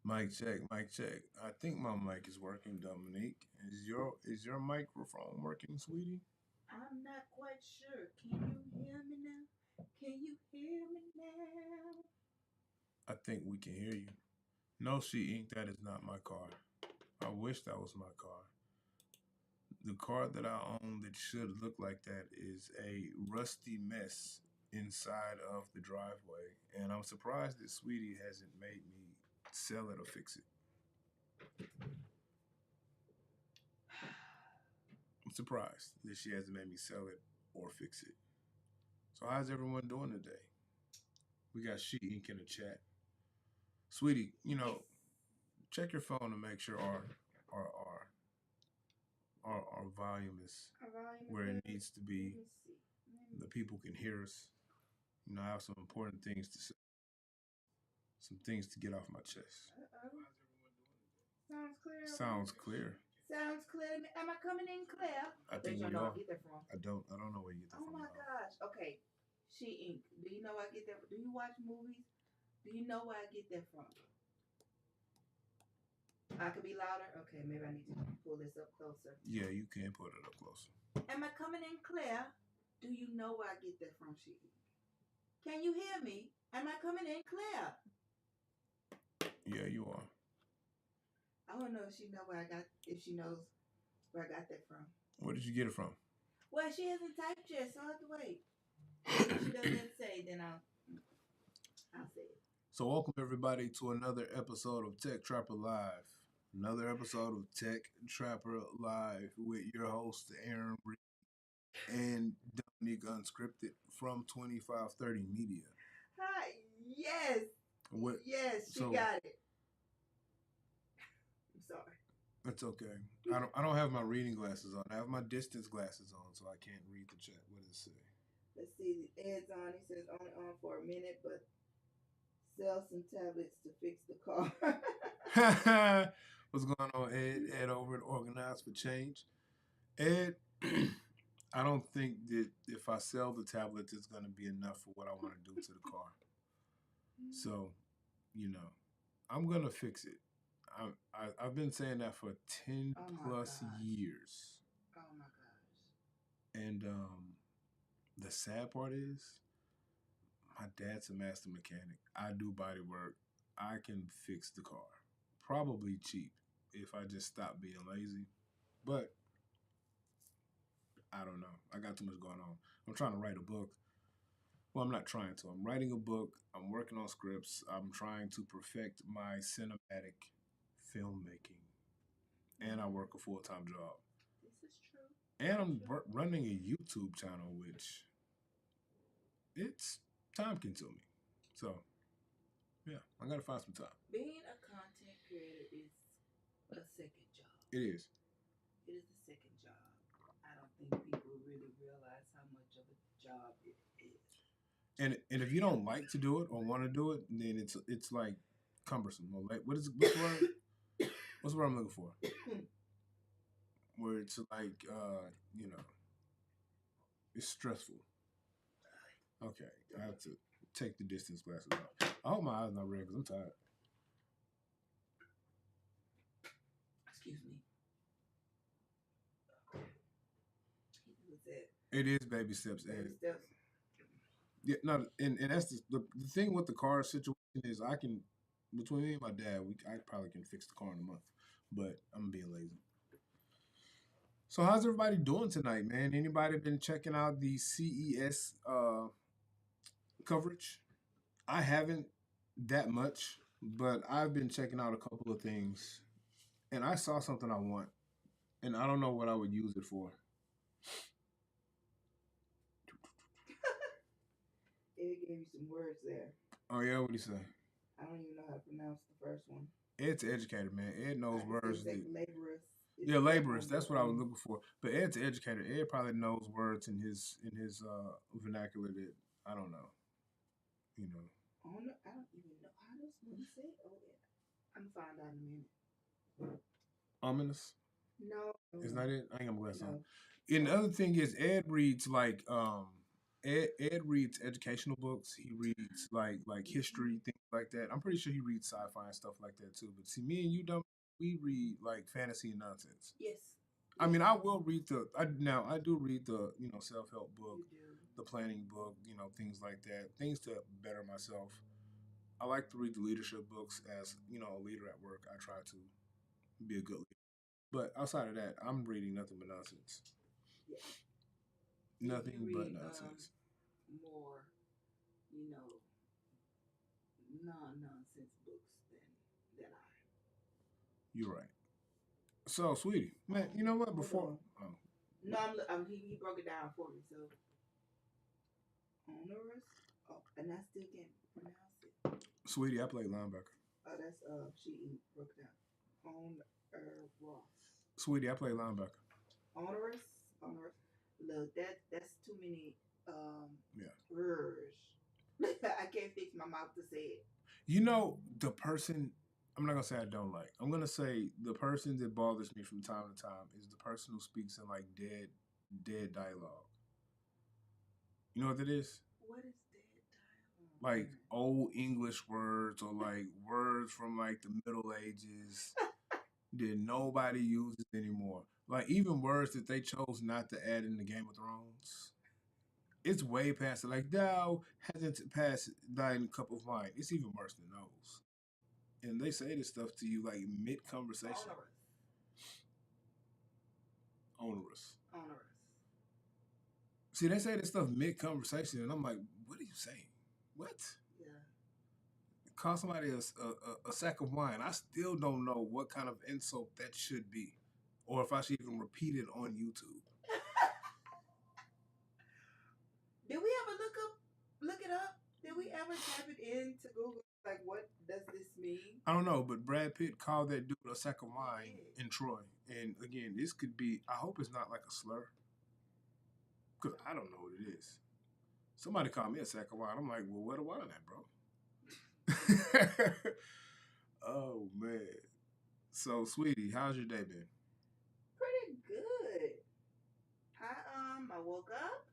Mic check, mic check. I think my mic is working, Dominique. Is your microphone working, sweetie? I'm not quite sure. Can you hear me now? Can you hear me now? I think we can hear you. No, Ink, that is not my car. I wish that was my car. The car that I own that should look like that is a rusty mess inside of the driveway. And I'm surprised that Sweetie hasn't made me sell it or fix it. I'm surprised that she hasn't made me sell it or fix it. So how's everyone doing today? We got Ink in the chat. Sweetie, check your phone to make sure our our our volume is Our volume where is it good. needs to be. Let me see. The people can hear us. I have some important things to say, some things to get off my chest. Uh-oh. Sounds clear. Sounds clear. Sounds clear. Am I coming in clear? I think you we know are. I get that from. I don't know where you get that Oh from. my gosh. Okay. Ink. Do you know where I get that? Do you watch movies? Do you know where I get that from? I could be louder. Okay, maybe I need to pull this up closer. Yeah, you can put it up closer. Am I coming in clear? Do you know where I get that from, Can you hear me? Am I coming in clear? Yeah, you are. I want to know if she knows where I got that from. Where did you get it from? Well, she hasn't typed yet, so I have to wait. If she doesn't say, then I'll say it. So welcome everybody to another episode of Tech Trapper Live. Another episode of Tech Trapper Live with your host Aaron Reed and Dominique Unscripted from 2530 Media. Hi, yes. What? Yes, she got it. I'm sorry. It's okay. I don't have my reading glasses on. I have my distance glasses on, so I can't read the chat. What does it say? Let's see. Ed's on. He says only on for a minute, but sell some tablets to fix the car. What's going on, Ed? Ed over at Organized for Change. Ed, I don't think that if I sell the tablets, it's going to be enough for what I want to do to the car. So, I'm going to fix it. I've been saying that for 10 plus years. Oh my gosh. And the sad part is, my dad's a master mechanic. I do body work. I can fix the car. Probably cheap if I just stop being lazy. But I don't know. I got too much going on. I'm trying to write a book. Well, I'm not trying to. I'm writing a book. I'm working on scripts. I'm trying to perfect my cinematic filmmaking. And I work a full-time job. This is true. And I'm running a YouTube channel, which it's time consuming. So, yeah, I got to find some time. Being a content creator is a second job. It is. It is a second job. I don't think people really realize how much of a job it is. And if you don't like to do it or want to do it, then it's like cumbersome. Or like what's the word? What's the word I'm looking for? Where it's like it's stressful. Okay, I have to take the distance glasses off. I hope my eyes not red because I'm tired. Excuse me. It is baby steps. Baby steps. Yeah, no, and that's the thing with the car situation is I can, between me and my dad, I probably can fix the car in a month, but I'm being lazy. So how's everybody doing tonight, man? Anybody been checking out the CES coverage? I haven't that much, but I've been checking out a couple of things, and I saw something I want, and I don't know what I would use it for. Ed gave you some words there. Oh yeah, what do you say? I don't even know how to pronounce the first one. Ed's an educator, man. Ed knows words. Laborers. Yeah, laborers. That's what I was looking for. But Ed's an educator. Ed probably knows words in his vernacular that I don't know. Oh no, I don't even know how does one say. Oh yeah, I'm gonna find out in a minute. Ominous. No, it's not it. I ain't gonna glass on. And the other thing is, Ed reads like Ed reads educational books. He reads like history things like that. I'm pretty sure he reads sci-fi and stuff like that too. But see, me and you don't. We read like fantasy and nonsense. Yes. I mean, I will read the. I do read the self help book, You do. the planning book, things like that, things to better myself. I like to read the leadership books as a leader at work. I try to be a good leader. But outside of that, I'm reading nothing but nonsense. Yeah. Nothing You but read nonsense. more, you know, non-nonsense books than I. You're right. So, sweetie, man, you know what? Before, oh, No, he broke it down for me. So onerous. Oh, and I still can't pronounce it. sweetie, I play linebacker. Oh, that's she broke it down. Onerous. Sweetie, I play linebacker. Onerous. Look, that's too many Yeah. words. I can't fix my mouth to say it. The person. I'm not gonna say I don't like. I'm gonna say the person that bothers me from time to time is the person who speaks in like dead dialogue. You know what that is? What is dead dialogue? Like old English words or like words from like the Middle Ages that nobody uses anymore. Like even words that they chose not to add in the Game of Thrones. It's way past it. Like thou hasn't passed thine cup of wine. It's even worse than those. And they say this stuff to you like mid conversation. Onerous. See, they say this stuff mid conversation, and I'm like, what are you saying? What? Yeah. Call somebody a sack of wine. I still don't know what kind of insult that should be, or if I should even repeat it on YouTube. Did we ever look it up? Did we ever type it into Google? Like, what does this mean? I don't know, but Brad Pitt called that dude a sack of wine in Troy. And again, this could be, I hope it's not like a slur. Because I don't know what it is. Somebody called me a sack of wine. I'm like, well, where the wine at, bro? Oh, man. So, sweetie, how's your day been? Pretty good. I woke up,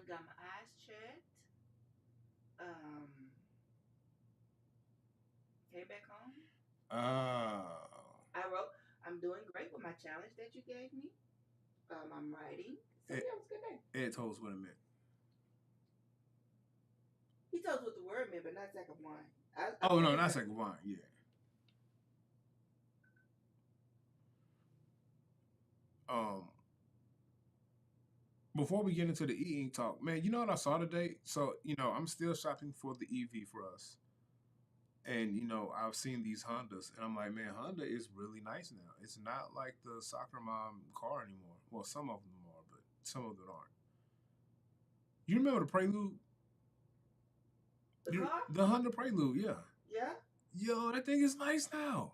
got my eyes checked, came back home. I'm doing great with my challenge that you gave me. I'm writing. So yeah, it was a good day. Ed told us what it meant. He told us what the word meant, but not sack of wine. No, not sack of wine. Yeah. Before we get into the Eink talk, man, you know what I saw today? So, I'm still shopping for the EV for us. And, I've seen these Hondas, and I'm like, man, Honda is really nice now. It's not like the soccer mom car anymore. Well, some of them are, but some of them aren't. You remember the Prelude? The car? The Honda Prelude, yeah. Yeah? Yo, that thing is nice now.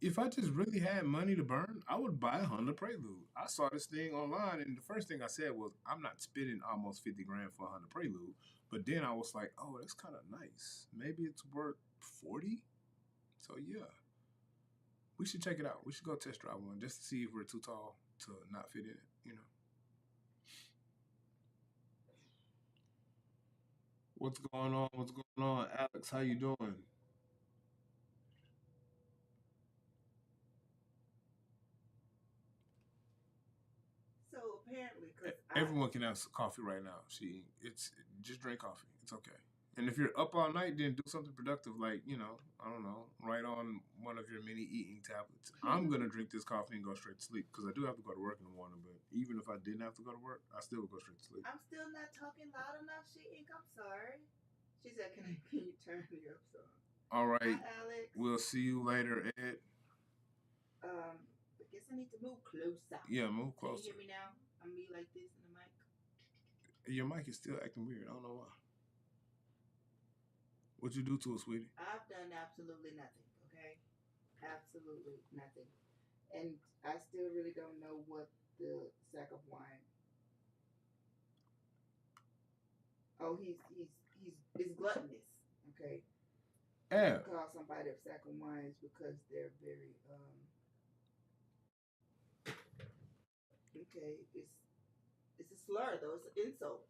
If I just really had money to burn, I would buy a Honda Prelude. I saw this thing online, and the first thing I said was, I'm not spending almost 50 grand for a Honda Prelude. But then I was like, oh, that's kind of nice. Maybe it's worth 40? So, yeah. We should check it out. We should go test drive one just to see if we're too tall to not fit in it, What's going on? What's going on? Alex, how you doing? So apparently, everyone can have coffee right now. It's just drink coffee. It's okay. And if you're up all night, then do something productive, like I don't know, write on one of your mini Eink tablets. I'm gonna drink this coffee and go straight to sleep because I do have to go to work in the morning. But even if I didn't have to go to work, I still would go straight to sleep. I'm still not talking loud enough, Eink. I'm sorry. She said, "Can you turn me up some?" All right, hi, Alex. We'll see you later, Ed. I guess I need to move closer. Yeah, move closer. Can you hear me now? I'm me like this in the mic. Your mic is still acting weird. I don't know why. What you do to it, sweetie? I've done absolutely nothing. Okay, absolutely nothing, and I still really don't know what the sack of wine. Oh, he's gluttonous. Okay. Yeah. Call somebody a sack of wines because they're very okay. It's a slur though. It's an insult.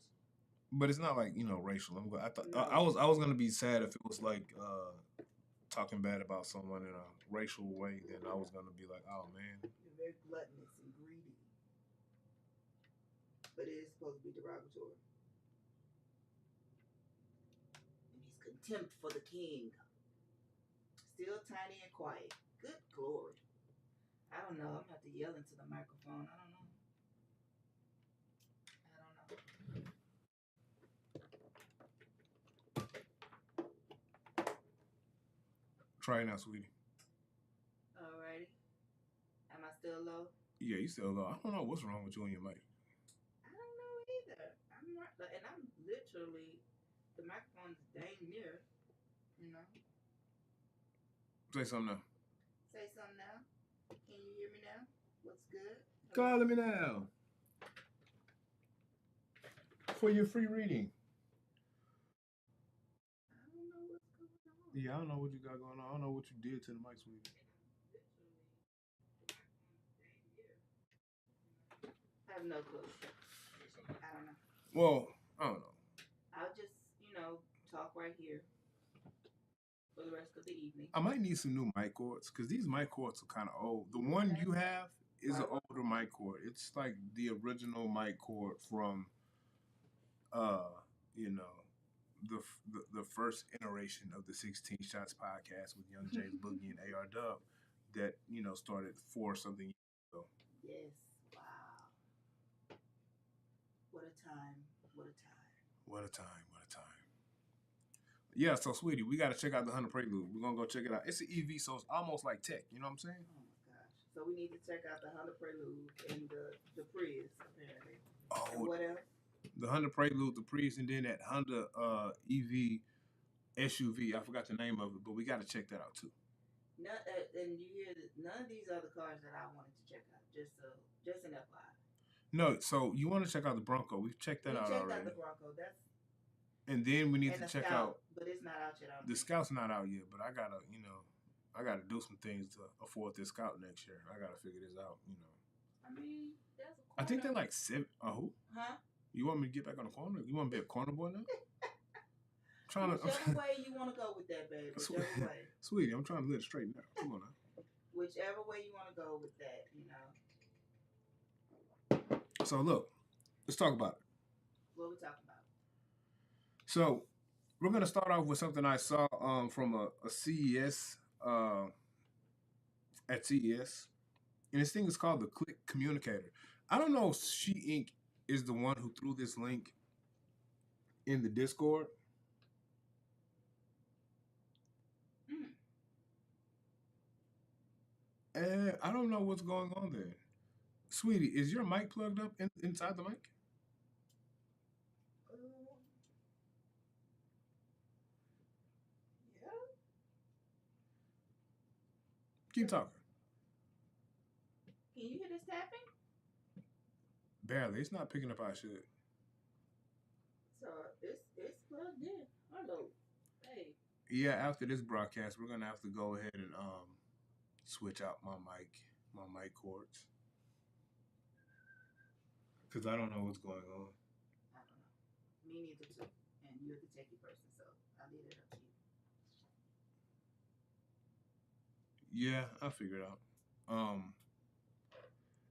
But it's not like, you know, racial. I thought No. I was gonna be sad if it was like talking bad about someone in a racial way. Then I was gonna be like, oh man. You're very gluttonous and greedy. But it is supposed to be derogatory. And he's contempt for the king. Still tiny and quiet. Good glory. I don't know. I'm gonna have to yell into the microphone. I don't know. Try it now, sweetie. Alrighty. Am I still low? Yeah, you still low. I don't know what's wrong with you and your mic. I don't know either. I'm right, and I'm literally the microphone's dang near. You know. Say something now. Say something now. Can you hear me now? What's good? Call me now. For your free reading. I don't know what's going on. Yeah, I don't know what you got going on. I don't know what you did to the mic, sweetie. I have no clue. I don't know. Well, I don't know. I'll just, talk right here for the rest of the evening. I might need some new mic cords because these mic cords are kind of old. The one you have is an older mic cord. It's like the original mic cord from, the first iteration of the 16 Shots podcast with Young James Boogie and AR Dub that, started 4 something years ago. Yes. Wow. What a time. What a time. What a time. What a time. Yeah, so sweetie, we got to check out the 100 Prelude. We're going to go check it out. It's an EV, so it's almost like tech. You know what I'm saying? Oh, my gosh. So we need to check out the 100 Prelude and the Prius, apparently. Oh. And what else? The Honda Prelude, the Prius, and then that Honda EV SUV. I forgot the name of it, but we got to check that out too. And you hear that none of these other cars that I wanted to check out. Just an FYI. No, so you want to check out the Bronco? We've checked that out already. We checked out the Bronco. And then we need to check out. But it's not out yet. The Scout's not out yet, but I gotta do some things to afford this Scout next year. I gotta figure this out. I mean, that's a corner. I think they're like 7. Who? Huh? You want me to get back on the corner? You want to be a corner boy now? Whichever way you want to go with that, baby. Whichever way. Sweetie, I'm trying to live straight now. Come on now. Whichever way you want to go with that, So look, let's talk about it. What we talking about? So we're gonna start off with something I saw from a CES at CES, and this thing is called the Click Communicator. I don't know if Eink is the one who threw this link in the Discord. And I don't know what's going on there. Sweetie, is your mic plugged up inside the mic? Yeah. Keep talking. Can you hear this tapping? Barely. It's not picking up how it should. So it's plugged in. Hello. Hey. Yeah, after this broadcast, we're gonna have to go ahead and switch out my mic cords. Because I don't know what's going on. I don't know. Me neither too. And you're the techie person, so I'll leave it up to you. Yeah, I'll figure it out.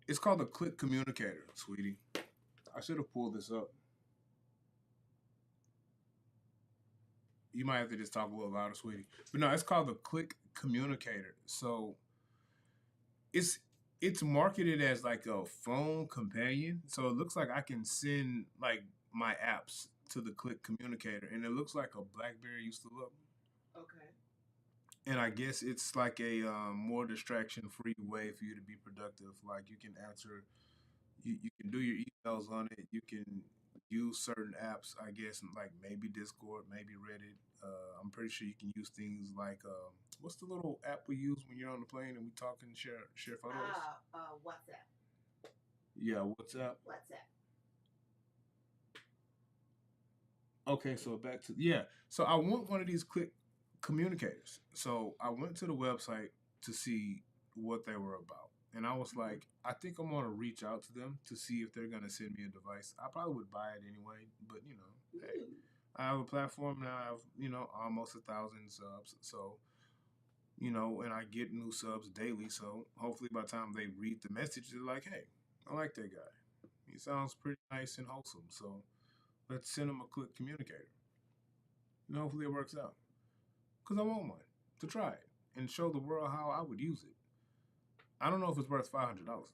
It's called the Click Communicator, sweetie. I should have pulled this up. You might have to just talk a little louder, sweetie. But no, it's called the Click Communicator. So it's marketed as like a phone companion. So it looks like I can send like my apps to the Click Communicator, and it looks like a BlackBerry used to look. Okay. And I guess it's like a more distraction-free way for you to be productive. Like you can answer, you can do your emails on it. You can use certain apps, I guess, like maybe Discord, maybe Reddit. I'm pretty sure you can use things like what's the little app we use when you're on the plane and we talk and share photos? WhatsApp. Yeah, WhatsApp. Okay, so back to So I want one of these Click Communicators. So I went to the website to see what they were about. And I was like, I think I'm gonna reach out to them to see if they're gonna send me a device. I probably would buy it anyway, but hey, I have a platform now. I have almost 1,000 subs, so and I get new subs daily. So hopefully by the time they read the message, they're like, hey, I like that guy. He sounds pretty nice and wholesome. So let's send him a Click communicator. And hopefully it works out. Because I want one to try it and show the world how I would use it. I don't know if it's worth $500 though.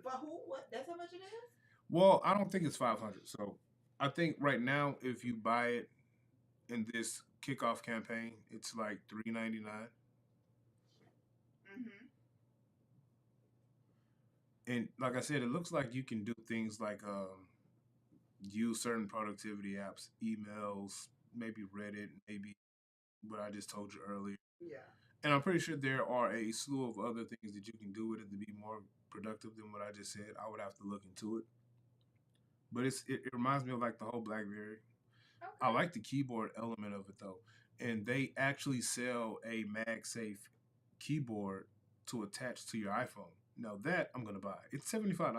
For who? What? That's how much it is? Well, I don't think it's 500. So I think right now, if you buy it in this kickoff campaign, it's like $3.99. Mm-hmm. And like I said, it looks like you can do things like use certain productivity apps, emails, maybe Reddit, maybe what I just told you earlier. Yeah. And I'm pretty sure there are a slew of other things that you can do with it to be more productive than what I just said. I would have to look into it. But it reminds me of like the whole BlackBerry. Okay. I like the keyboard element of it though. And they actually sell a MagSafe keyboard to attach to your iPhone. Now that I'm gonna buy. It's $75.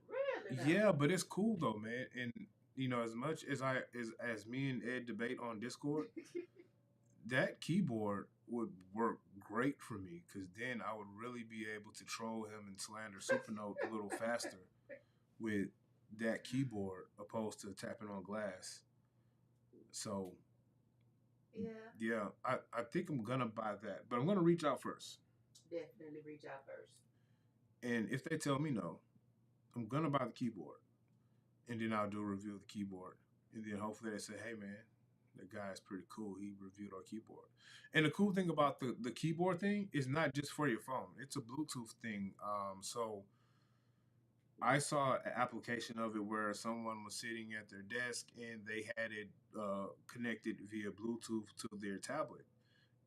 Really? Now? Yeah, but it's cool though, man. And as much as as me and Ed debate on Discord, that keyboard would work great for me because then I would really be able to troll him and slander Supernote a little faster with that keyboard opposed to tapping on glass. So yeah, I think I'm gonna buy that, but I'm gonna reach out first. Definitely reach out first. And if they tell me no, I'm gonna buy the keyboard, and then I'll do a review of the keyboard, and then hopefully they say, "Hey man, the guy's pretty cool. He reviewed our keyboard." And the cool thing about the keyboard thing is not just for your phone; it's a Bluetooth thing. So I saw an application of it where someone was sitting at their desk and they had it connected via Bluetooth to their tablet,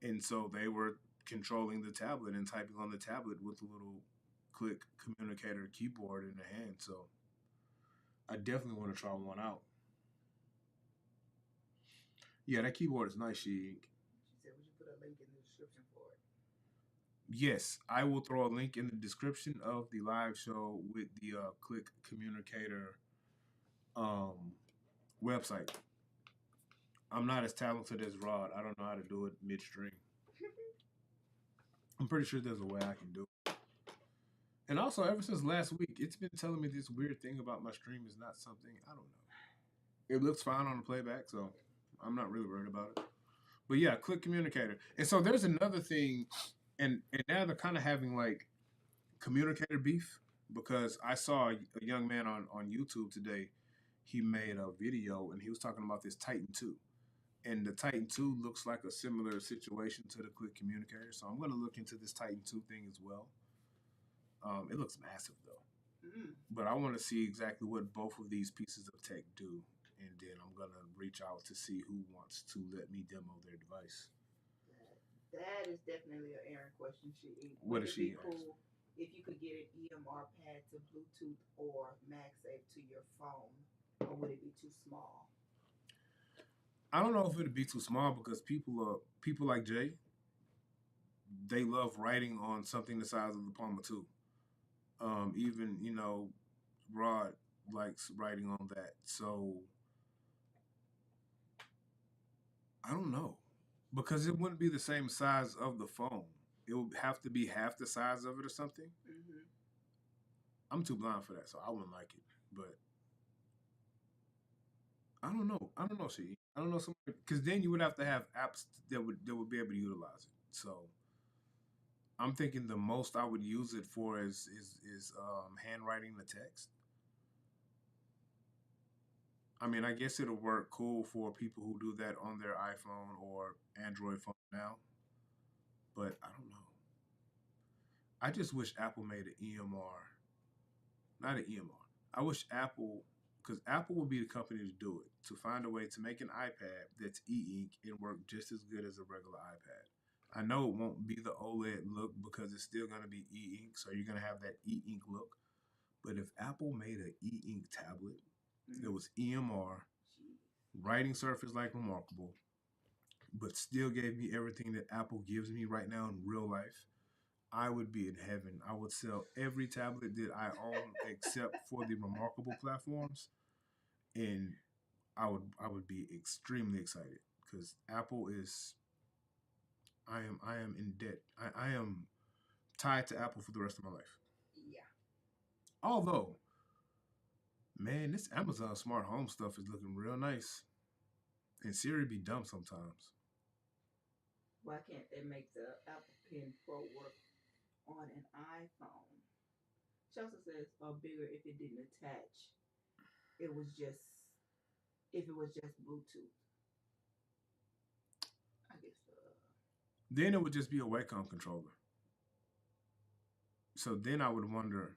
and so they were controlling the tablet and typing on the tablet with a little Click communicator keyboard in their hand. So I definitely want to try one out. Yeah, that keyboard is nice, She. She said, "Would you put a link in the description for it?" Yes, I will throw a link in the description of the live show with the Click Communicator um, website. I'm not as talented as Rod. I don't know how to do it midstream. I'm pretty sure there's a way I can do it. And also, ever since last week, it's been telling me this weird thing about my stream is not something I don't know. It looks fine on the playback, so I'm not really worried about it. But yeah, Click Communicator. And so there's another thing, and now they're kind of having like communicator beef because I saw a young man on YouTube today. He made a video and he was talking about this Titan 2. And the Titan 2 looks like a similar situation to the Click Communicator. So I'm going to look into this Titan 2 thing as well. It looks massive though. But I want to see exactly what both of these pieces of tech do. And then I'm going to reach out to see who wants to let me demo their device. That is definitely an Aaron question. What is she? Would it be cool if you could get an EMR pad to Bluetooth or MagSafe to your phone, or would it be too small? I don't know if it'd be too small because people like Jay, they love writing on something the size of the palm of two. Even Rod likes writing on that. So I don't know because it wouldn't be the same size of the phone. It would have to be half the size of it or something. Mm-hmm. I'm too blind for that, so I wouldn't like it. But I don't know. I don't know, she. I don't know because then you would have to have apps that would be able to utilize it. So I'm thinking the most I would use it for is handwriting the text. I mean, I guess it'll work cool for people who do that on their iPhone or Android phone now, but I don't know. I just wish Apple made an EMR, not an EMR. I wish Apple, because Apple would be the company to do it, to find a way to make an iPad that's e-ink and work just as good as a regular iPad. I know it won't be the OLED look because it's still going to be e-ink, so you're going to have that e-ink look. But if Apple made an e-ink tablet that was EMR, writing surface like Remarkable, but still gave me everything that Apple gives me right now in real life, I would be in heaven. I would sell every tablet that I own except for the Remarkable platforms, and I would be extremely excited because Apple is. I am in debt. I am tied to Apple for the rest of my life. Yeah. Although, man, this Amazon smart home stuff is looking real nice, and Siri be dumb sometimes. Why can't they make the Apple Pen Pro work on an iPhone? Chelsea says, or bigger if it didn't attach. It was just if it was just Bluetooth. I guess. Then it would just be a Wacom controller. So then I would wonder,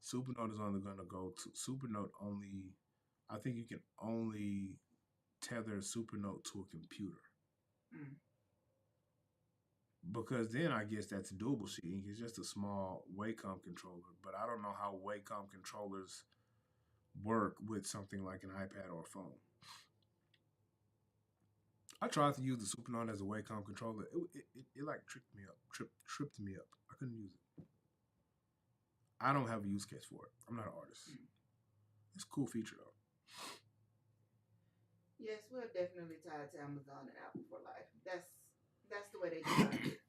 Supernote is only going to go to Supernote only. I think you can only tether Supernote to a computer. Mm. Because then I guess that's doable shit. It's just a small Wacom controller, but I don't know how Wacom controllers work with something like an iPad or a phone. I tried to use the Supernote as a Wacom controller. It like tripped me up, tripped me up. I couldn't use it. I don't have a use case for it. I'm not an artist. It's a cool feature though. Yes, we're definitely tied to Amazon and Apple for life. That's the way they designed it.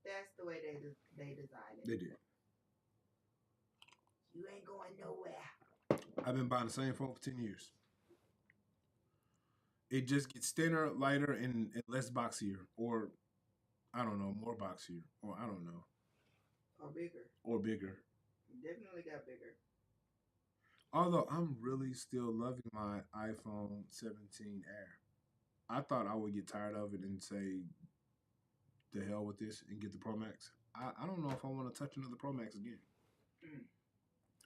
That's the way they designed it. They did. You ain't going nowhere. I've been buying the same phone for 10 years. It just gets thinner, lighter, and less boxier. Or, I don't know, more boxier. Or, I don't know. Or bigger. Or bigger. Definitely got bigger. Although, I'm really still loving my iPhone 17 Air. I thought I would get tired of it and say, the hell with this and get the Pro Max. I don't know if I want to touch another Pro Max again. Mm.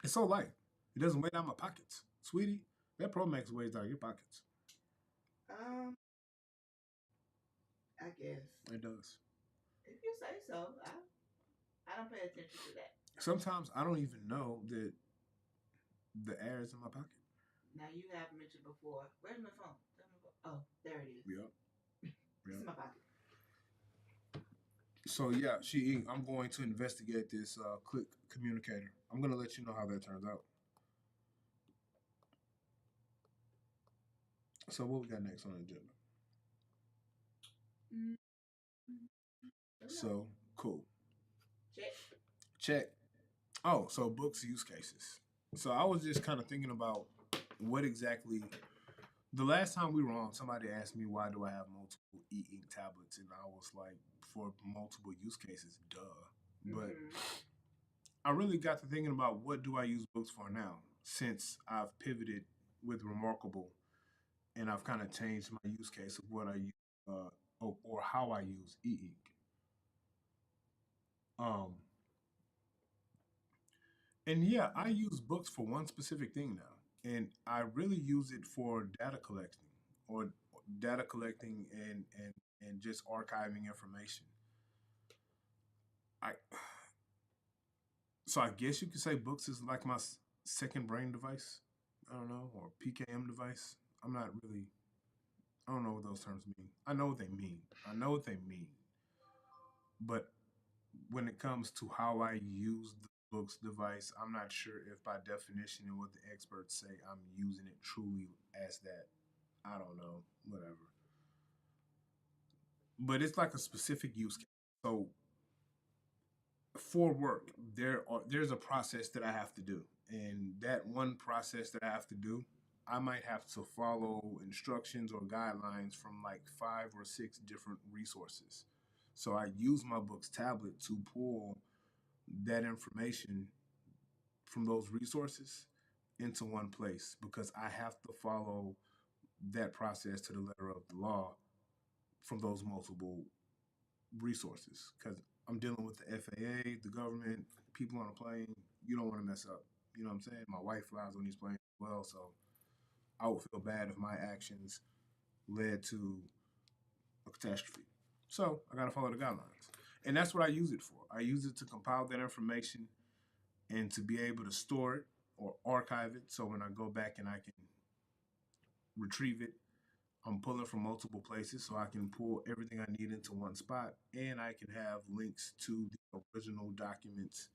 It's so light. It doesn't weigh down my pockets. Sweetie, that Pro Max weighs down your pockets. I guess. It does. If you say so. I don't pay attention to that. Sometimes I don't even know that the air is in my pocket. Now you have mentioned before. Where's my phone? Oh, there it is. Yep. It's in my pocket. So yeah, I'm going to investigate this click communicator. I'm going to let you know how that turns out. So what we got next on the agenda? So cool. Check. Oh, so books use cases. So I was just kind of thinking about what exactly. The last time we were on, somebody asked me why do I have multiple e-ink tablets, and I was like, for multiple use cases, duh. But I really got to thinking about what do I use books for now, since I've pivoted with Remarkable, and I've kind of changed my use case of what I use or how I use e-ink. Um, and yeah, I use books for one specific thing now, and I really use it for data collecting or data collecting and just archiving information. I so I guess you could say books is like my second brain device. I don't know, or PKM device. I'm not really. I don't know what those terms mean. I know what they mean. I know what they mean. But when it comes to how I use the books device, I'm not sure if by definition and what the experts say I'm using it truly as that. I don't know, whatever. But it's like a specific use case. So for work, there's a process that I have to do, and that one process that I have to do, I might have to follow instructions or guidelines from like 5 or 6 different resources. So I use my books tablet to pull that information from those resources into one place because I have to follow that process to the letter of the law from those multiple resources because I'm dealing with the FAA, the government, people on a plane. You don't want to mess up. You know what I'm saying? My wife flies on these planes as well, so I would feel bad if my actions led to a catastrophe. So I got to follow the guidelines. And that's what I use it for. I use it to compile that information and to be able to store it or archive it. So when I go back and I can retrieve it, I'm pulling from multiple places, so I can pull everything I need into one spot, and I can have links to the original documents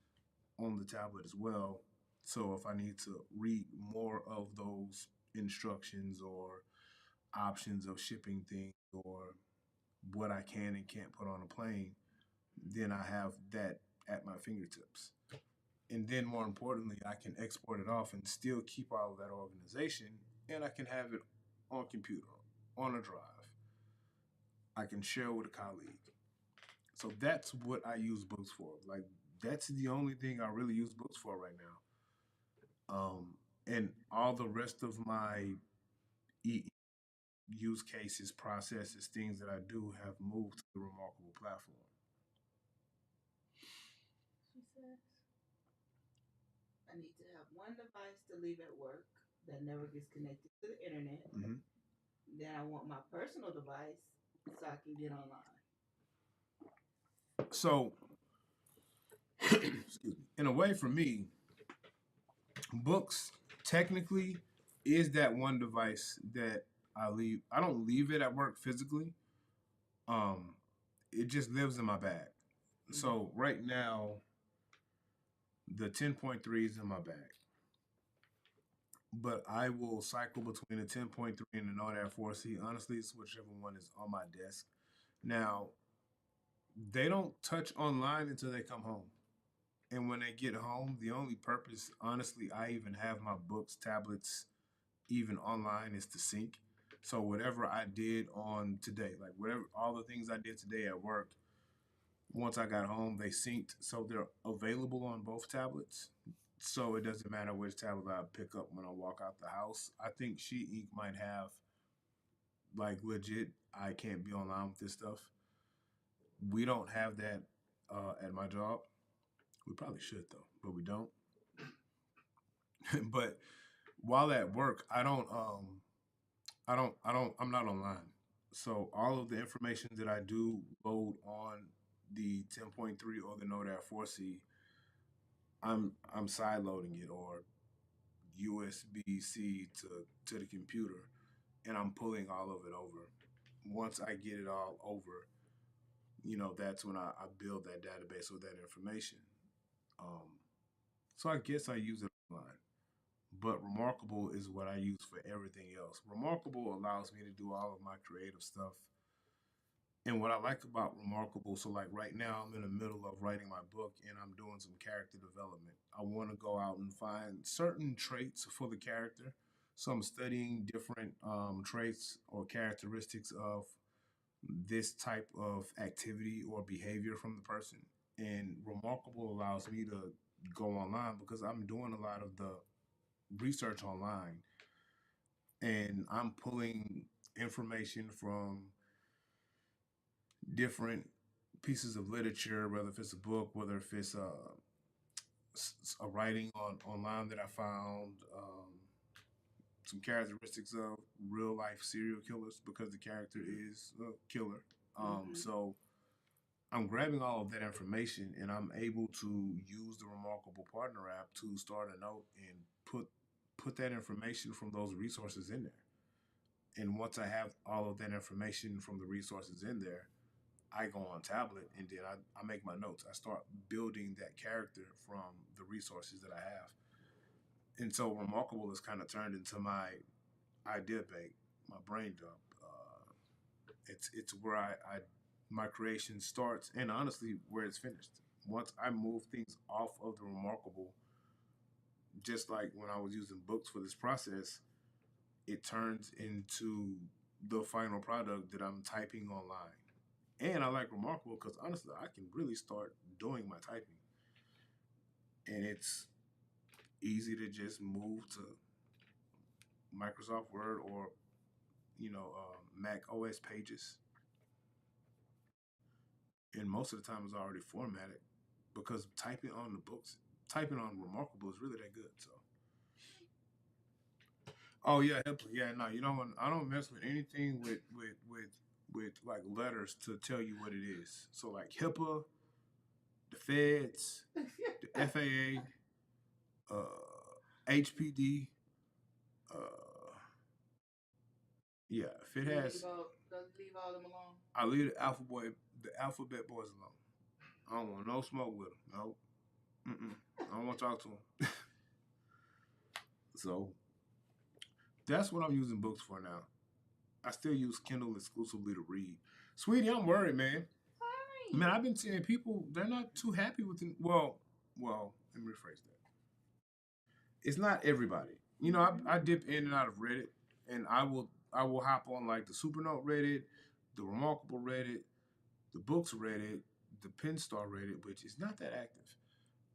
on the tablet as well. So if I need to read more of those instructions or options of shipping things or what I can and can't put on a plane, then I have that at my fingertips. And then more importantly, I can export it off and still keep all of that organization, and I can have it on computer, on a drive. I can share with a colleague. So that's what I use books for. Like that's the only thing I really use books for right now. And all the rest of my e- use cases, processes, things that I do have moved to the Remarkable platform. She says, I need to have one device to leave at work that never gets connected to the internet. Hmm. Then I want my personal device so I can get online. So, excuse me. In a way, for me, books technically is that one device that I leave. I don't leave it at work physically. Um, it just lives in my bag. So right now, the 10.3 is in my bag, but I will cycle between the 10.3 and the Note Air 4C. Honestly, it's whichever one is on my desk. Now, they don't touch online until they come home. And when they get home, the only purpose, honestly, I even have my books, tablets, even online is to sync. So whatever I did on today, like whatever all the things I did today at work, once I got home, they synced, so they're available on both tablets. So it doesn't matter which tablet I pick up when I walk out the house. I think She Ink might have like legit. I can't be online with this stuff. We don't have that at my job. We probably should though, but we don't. But while at work, I'm not online. So all of the information that I do load on the 10.3 or the Note Air 4C, I'm side loading it or USB-C to the computer, and I'm pulling all of it over. Once I get it all over, that's when I build that database with that information. Um, so I guess I use it online. But Remarkable is what I use for everything else. Remarkable allows me to do all of my creative stuff. And what I like about Remarkable, so like right now, I'm in the middle of writing my book and I'm doing some character development. I want to go out and find certain traits for the character. So I'm studying different traits or characteristics of this type of activity or behavior from the person. And Remarkable allows me to go online because I'm doing a lot of the research online and I'm pulling information from different pieces of literature, whether if it's a book, whether if it's a writing on online that I found, some characteristics of real life serial killers because the character is a killer. So I'm grabbing all of that information and I'm able to use the Remarkable Partner app to start a note and put that information from those resources in there. And once I have all of that information from the resources in there, I go on tablet and then I make my notes. I start building that character from the resources that I have. And so Remarkable is kind of turned into my idea bank, my brain dump. It's where I my creation starts and honestly where it's finished. Once I move things off of the Remarkable, just like when I was using books for this process, it turns into the final product that I'm typing online. And I like Remarkable because honestly, I can really start doing my typing. And it's easy to just move to Microsoft Word or, Mac OS pages. And most of the time it's already formatted because typing on Remarkable is really that good. So, oh yeah, HIPAA. Yeah, no, you don't. I don't mess with anything with like letters to tell you what it is. So like HIPAA, the Feds, the FAA, HPD, uh, Yeah, if it has, Does it leave all them alone? I leave the alphabet boys alone. I don't want no smoke with them. No, I don't want to talk to them. So that's what I'm using books for now. I still use Kindle exclusively to read. Sweetie, I'm worried, man. Fine. Man, I've been seeing people, they're not too happy with it. Well, let me rephrase that. It's not everybody. You know, I dip in and out of Reddit, and I will hop on like the Supernote Reddit, the Remarkable Reddit, the Books Reddit, the Pinstar Reddit, which is not that active.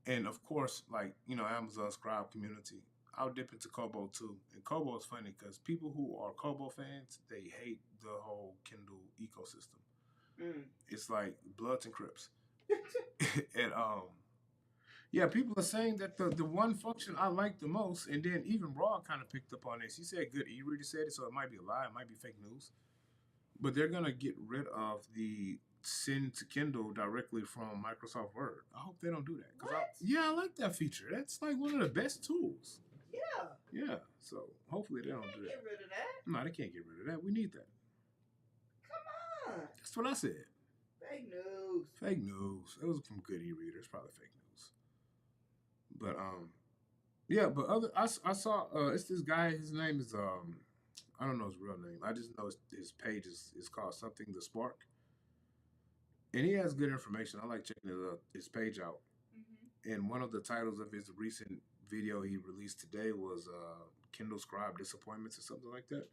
And of course, like, Amazon Scribe community. I'll dip into Kobo too. And Kobo is funny because people who are Kobo fans, they hate the whole Kindle ecosystem. It's like Bloods and Crips. And yeah, people are saying that the one function I like the most, and then even Raw kind of picked up on this. He said good e-reader said it, so it might be a lie, it might be fake news. But they're gonna get rid of the send to Kindle directly from Microsoft Word. I hope they don't do that. I like that feature. That's like one of the best tools. Yeah. Yeah. So hopefully they don't do that. Get rid of that. No, they can't get rid of that. We need that. Come on. That's what I said. Fake news. Fake news. It was from good e-readers. Probably fake news. But yeah. But I saw it's this guy. His name is I don't know his real name. I just know his page is called something the Spark. And he has good information. I like checking his page out. And one of the titles of his recent video he released today was Kindle Scribe Disappointments or something like that.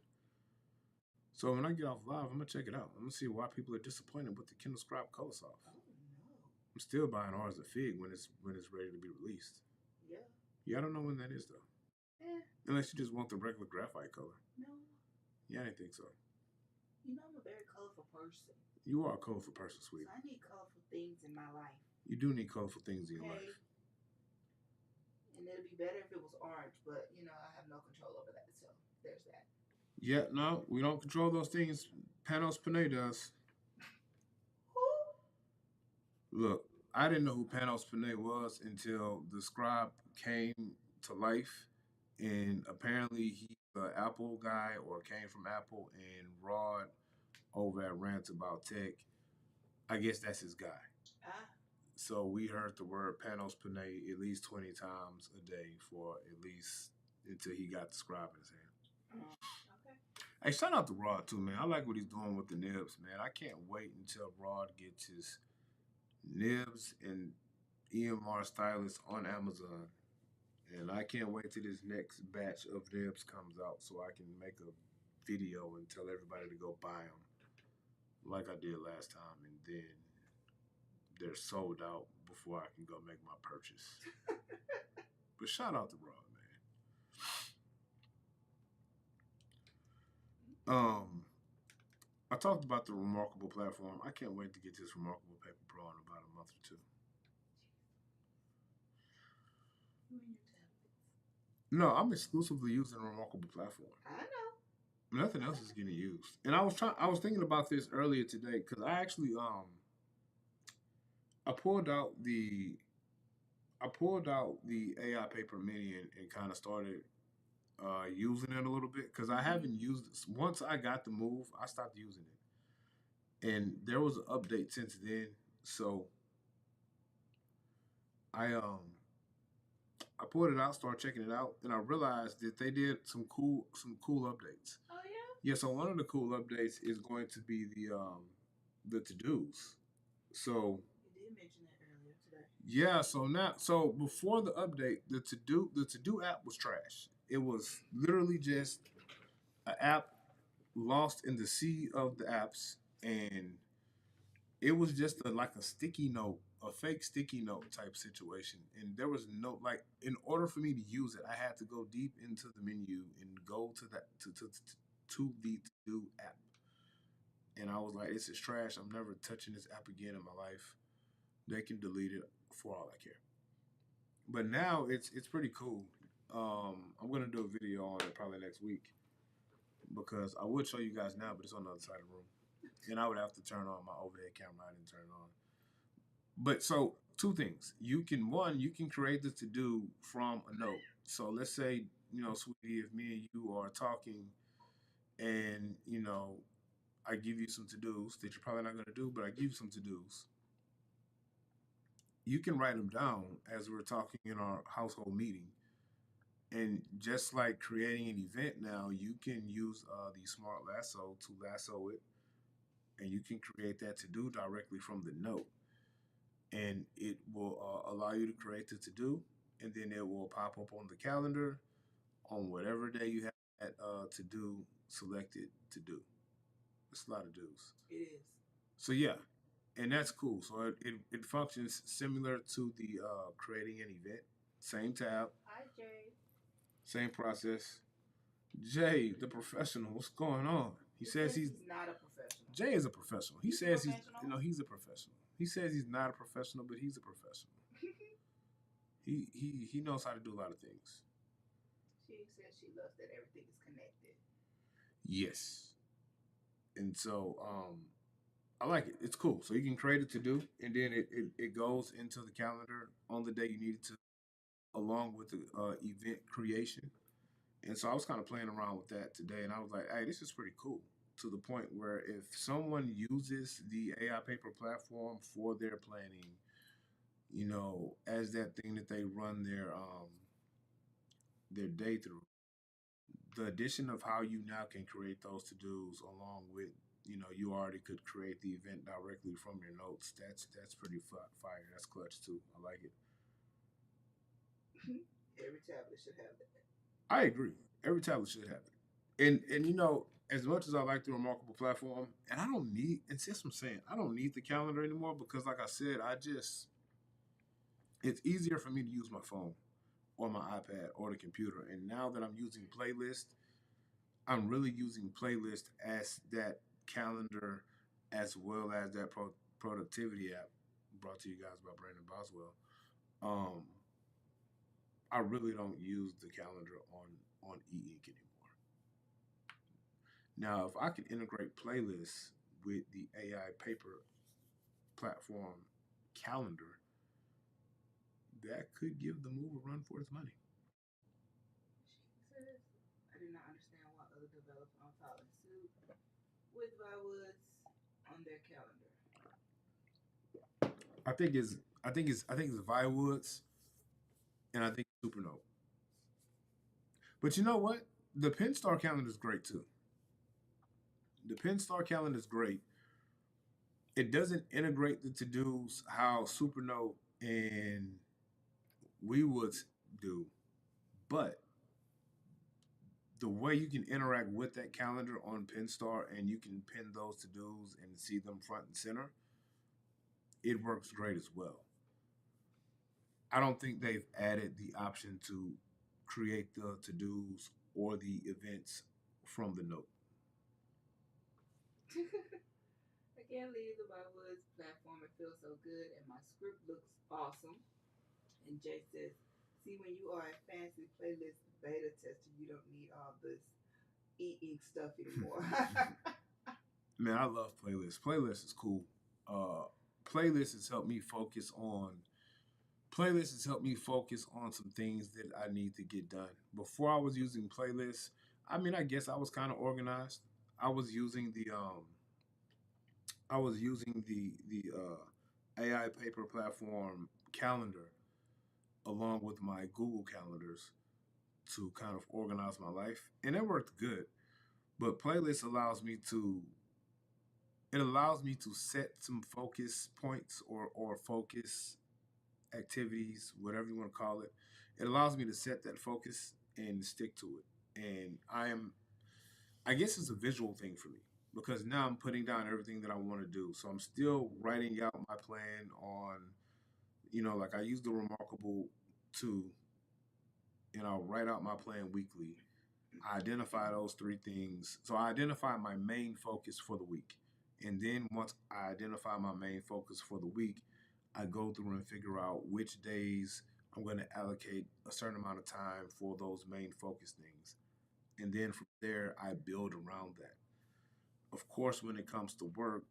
So when I get off live, I'm gonna check it out. I'm gonna see why people are disappointed with the Kindle Scribe color soft. Oh no! I'm still buying ours at Fig when it's ready to be released. Yeah. Yeah, I don't know when that is though. Unless you just want the regular graphite color. No. Yeah, I didn't think so. You know I'm a very colorful person. You are a colorful person, sweetie. So I need colorful things in my life. You do need colorful things in your life. And it'd be better if it was orange, but I have no control over that. So there's that. Yeah, no, we don't control those things. Panos Panay does. Who? Look, I didn't know who Panos Panay was until the Scribe came to life, and apparently he's an Apple guy or came from Apple, and Rod over at Rants About Tech, I guess that's his guy. So we heard the word Panos Panay at least 20 times a day for at least until he got the Scribe in his hand. Okay. Hey, shout out to Rod too, man. I like what he's doing with the nibs, man. I can't wait until Rod gets his nibs and EMR stylus on Amazon. And I can't wait till this next batch of nibs comes out so I can make a video and tell everybody to go buy them like I did last time. And then they're sold out before I can go make my purchase. But shout out to Rod, man. I talked about the Remarkable platform. I can't wait to get this Remarkable Paper Pro in about a month or two. No, I'm exclusively using the Remarkable platform. I know. Nothing else is getting used. And I was thinking about this earlier today because I actually I pulled out the AI Paper Mini and kind of started using it a little bit because I haven't used it. Once I got the move, I stopped using it. And there was an update since then. So I pulled it out, started checking it out, and I realized that they did some cool updates. Oh yeah? Yeah, so one of the cool updates is going to be the to-dos. So you did mention that earlier today. Yeah, so before the update, the to-do app was trash. It was literally just an app lost in the sea of the apps, and it was just like a sticky note, a fake sticky note type situation. And there was no, like, in order for me to use it, I had to go deep into the menu and go to the to-do app. And I was like, this is trash. I'm never touching this app again in my life. They can delete it for all I care. But now it's pretty cool. I'm gonna do a video on it probably next week because I would show you guys now, but it's on the other side of the room, and I would have to turn on my overhead camera. I didn't turn it on. But so two things: you can create the to do from a note. So let's say sweetie, if me and you are talking, and I give you some to dos that you're probably not going to do, but I give you some to dos. You can write them down as we're talking in our household meeting. And just like creating an event now, you can use the smart lasso to lasso it, and you can create that to do directly from the note. And it will allow you to create the to do, and then it will pop up on the calendar on whatever day you have that to do selected to do. It's a lot of do's. It is. So yeah, and that's cool. So it functions similar to the creating an event. Same tab, Hi, Jay. same process. Jay, the professional, what's going on? He He says says he's he's not a professional. Jay is a professional. He He's a says he's professional. he's a professional. He says he's not a professional, but he's a professional. He knows how to do a lot of things. She says she loves that everything is connected. Yes, and so I like it. It's cool. So you can create it to do, and then it goes into the calendar on the day you need it to, along with the event creation. And so I was kind of playing around with that today, and I was like, hey, this is pretty cool. To the point where if someone uses the AI paper platform for their planning, as that thing that they run their day through, the addition of how you now can create those to dos along with you already could create the event directly from your notes. That's pretty fire. That's clutch too. I like it. Every tablet should have that. I agree. Every tablet should have it. And as much as I like the remarkable platform, and I don't need, and since I'm saying I don't need the calendar anymore because, like I said, it's easier for me to use my phone or my iPad or the computer. And now that I'm using Playlist, I'm really using Playlist as that calendar as well as that productivity app brought to you guys by Brandon Boswell. Um, I really don't use the calendar on E-Ink anymore. Now, if I can integrate playlists with the AI paper platform calendar, that could give the move a run for its money. She says, I do not understand why other developers aren't following suit with Wildwoods on their calendar. I think it's Viwoods and I think Supernote. But you know what? The Penstar calendar is great too. The Penstar calendar is great. It doesn't integrate the to dos how Supernote and WeWoods do, but the way you can interact with that calendar on Penstar and you can pin those to dos and see them front and center, it works great as well. I don't think they've added the option to create the to dos or the events from the note. I can't leave the Wildwoods platform. It feels so good, and my script looks awesome. And Jay says, see, when you are a fancy playlist beta tester, you don't need all this e-ink stuff anymore. Man, I love playlists. Playlist is cool. Uh, playlist has helped me focus on Playlist has helped me focus on some things that I need to get done. Before I was using playlists, I mean, I guess I was kind of organized. I was using the AI paper platform calendar along with my Google calendars to kind of organize my life, and it worked good. But playlist allows me to set some focus points or focus activities, whatever you want to call it. It allows me to set that focus and stick to it. And I guess it's a visual thing for me because now I'm putting down everything that I want to do. So I'm still writing out my plan on, like I use the Remarkable 2 and I'll write out my plan weekly. I identify those three things. So I identify my main focus for the week. And then once I identify my main focus for the week, I go through and figure out which days I'm going to allocate a certain amount of time for those main focus things. And then from there, I build around that. Of course, when it comes to work,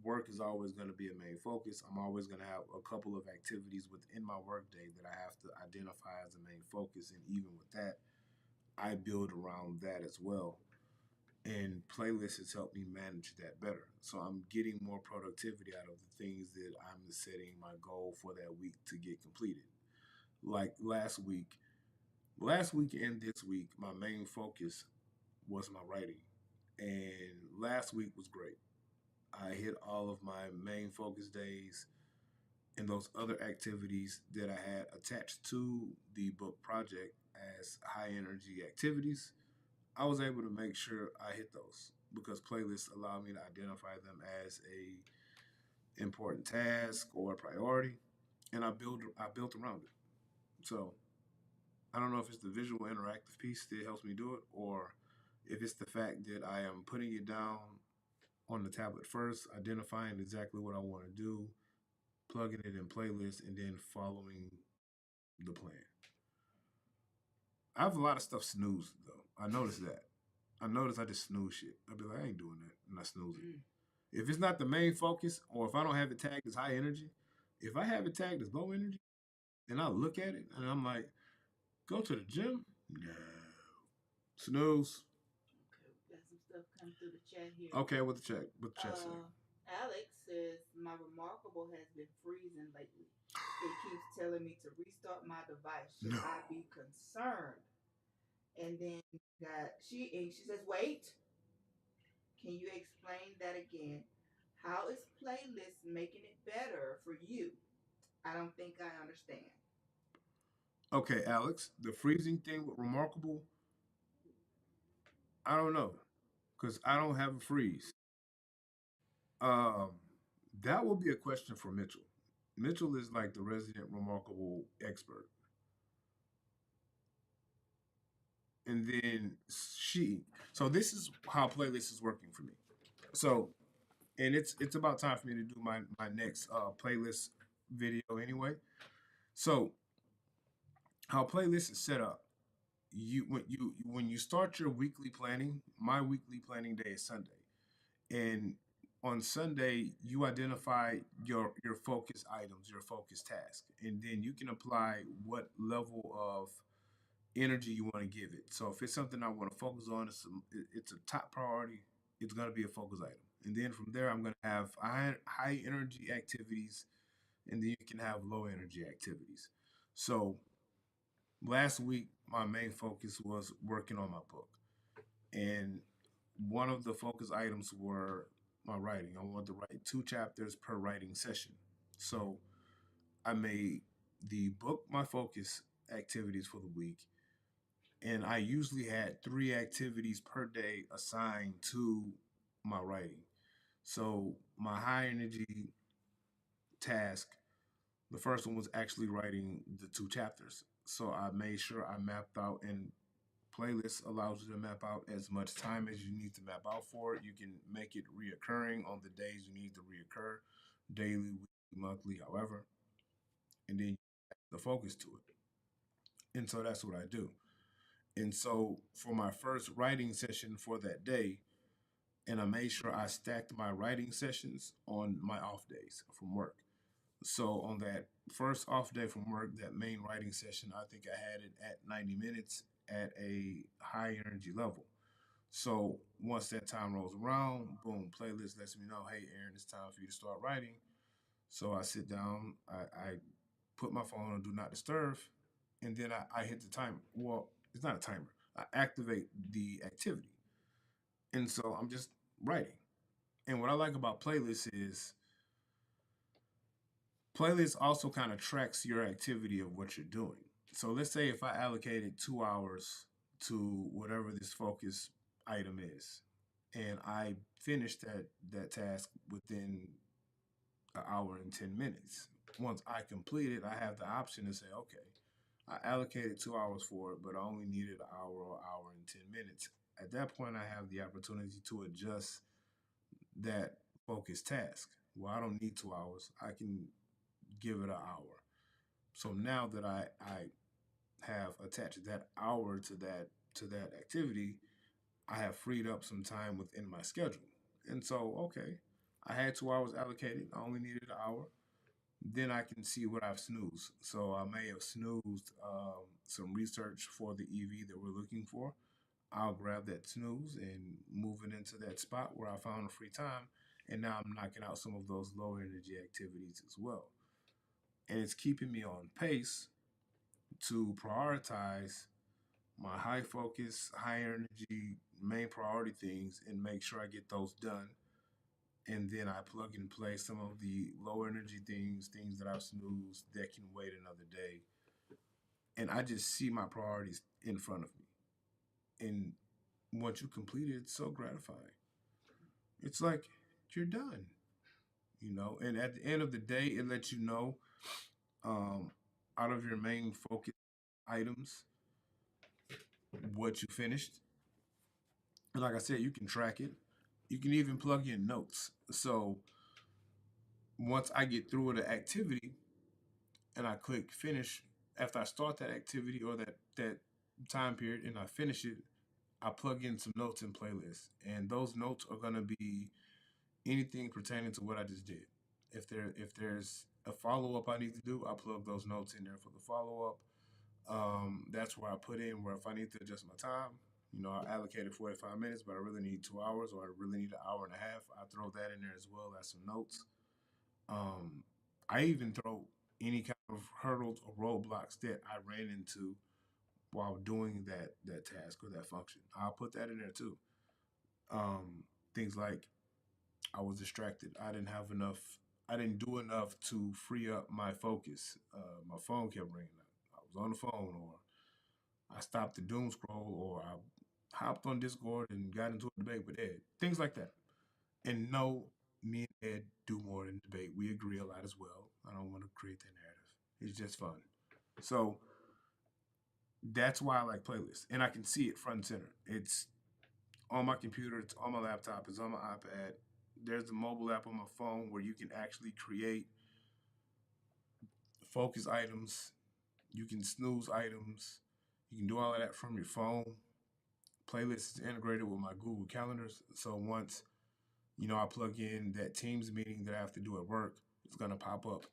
work is always going to be a main focus. I'm always going to have a couple of activities within my workday that I have to identify as a main focus. And even with that, I build around that as well. And playlists has helped me manage that better. So I'm getting more productivity out of the things that I'm setting my goal for that week to get completed. Like last week and this week, my main focus was my writing. And last week was great. I hit all of my main focus days and those other activities that I had attached to the book project as high energy activities. I was able to make sure I hit those because playlists allow me to identify them as a important task or a priority, and I built around it. So I don't know if it's the visual interactive piece that helps me do it, or if it's the fact that I am putting it down on the tablet first, identifying exactly what I want to do, plugging it in playlist, and then following the plan. I have a lot of stuff snoozed though. I noticed that. I noticed I just snooze shit. I'd be like, I ain't doing that, and I snooze it. If it's not the main focus, or if I don't have it tagged as high energy, if I have it tagged as low energy, and I look at it and I'm like, go to the gym? No. Snooze. Okay, we got some stuff coming through the chat here. Okay, what the check? What the check say? Alex says my remarkable has been freezing lately. It keeps telling me to restart my device. Should No. I be concerned? And then got she says, wait, can you explain that again? How is playlist making it better for you? I don't think I understand. Okay, Alex, the freezing thing with remarkable, I don't know, because I don't have a freeze. Um, that will be a question for Mitchell. Mitchell is like the resident remarkable expert, and then she. So this is how playlist is working for me. So, and it's about time for me to do my next playlist video anyway. So, how playlist is set up? You when you start your weekly planning, my weekly planning day is Sunday, and on Sunday you identify your focus items, your focus task, and then you can apply what level of energy you want to give it. So if it's something I want to focus on, it's a top priority. It's going to be a focus item, and then from there I'm going to have high energy activities, and then you can have low energy activities. So last week my main focus was working on my book, and one of the focus items were my writing. I wanted to write 2 chapters per writing session. So I made the book my focus activities for the week, and I usually had 3 activities per day assigned to my writing. So my high energy task, the first one was actually writing the 2 chapters. So I made sure I mapped out, and playlist allows you to map out as much time as you need to map out for it. You can make it reoccurring on the days you need to reoccur, daily, weekly, monthly, however, and then the focus to it. And so that's what I do. And so for my first writing session for that day, and I made sure I stacked my writing sessions on my off days from work. So on that first off day from work, that main writing session, I think I had it at 90 minutes at a high energy level. So once that time rolls around, boom, playlist lets me know, hey, Aaron, it's time for you to start writing. So I sit down, I put my phone on do not disturb, and then I hit the timer. Well, it's not a timer. I activate the activity. And so I'm just writing. And what I like about playlists is playlist also kind of tracks your activity of what you're doing. So let's say if I allocated 2 hours to whatever this focus item is, and I finished that task within an hour and 10 minutes. Once I complete it, I have the option to say, okay, I allocated 2 hours for it, but I only needed an hour or hour and 10 minutes. At that point, I have the opportunity to adjust that focus task. Well, I don't need 2 hours. I can give it an hour. So now that I have attached that hour to that activity, I have freed up some time within my schedule. And so, okay, I had 2 hours allocated. I only needed an hour. Then I can see what I've snoozed. So I may have snoozed some research for the EV that we're looking for. I'll grab that snooze and move it into that spot where I found a free time. And now I'm knocking out some of those low energy activities as well. And it's keeping me on pace to prioritize my high focus, high energy, main priority things and make sure I get those done. And then I plug and play some of the low energy things, things that I've snoozed that can wait another day. And I just see my priorities in front of me. And once you complete it, it's so gratifying. It's like you're done, you know. And at the end of the day, it lets you know um, out of your main focus items what you finished. And like I said, you can track it. You can even plug in notes. So once I get through the activity and I click finish, after I start that activity or that time period and I finish it, I plug in some notes and playlists. And those notes are gonna be anything pertaining to what I just did. If there's a follow up I need to do, I plug those notes in there for the follow up. That's where I put in where if I need to adjust my time, you know, I allocated 45 minutes, but I really need 2 hours or I really need an hour and a half. I throw that in there as well as some notes. Um, I even throw any kind of hurdles or roadblocks that I ran into while doing that task or that function. I'll put that in there too. Things like I was distracted. I didn't have enough. I didn't do enough to free up my focus. My phone kept ringing. I was on the phone, or I stopped the doom scroll, or I hopped on Discord and got into a debate with Ed. Things like that. And no, me and Ed do more than debate. We agree a lot as well. I don't want to create that narrative. It's just fun. So that's why I like playlists, and I can see it front and center. It's on my computer. It's on my laptop. It's on my iPad. There's a mobile app on my phone where you can actually create focus items. You can snooze items. You can do all of that from your phone. Playlist is integrated with my Google calendars. So once, you know, I plug in that Teams meeting that I have to do at work, it's gonna pop up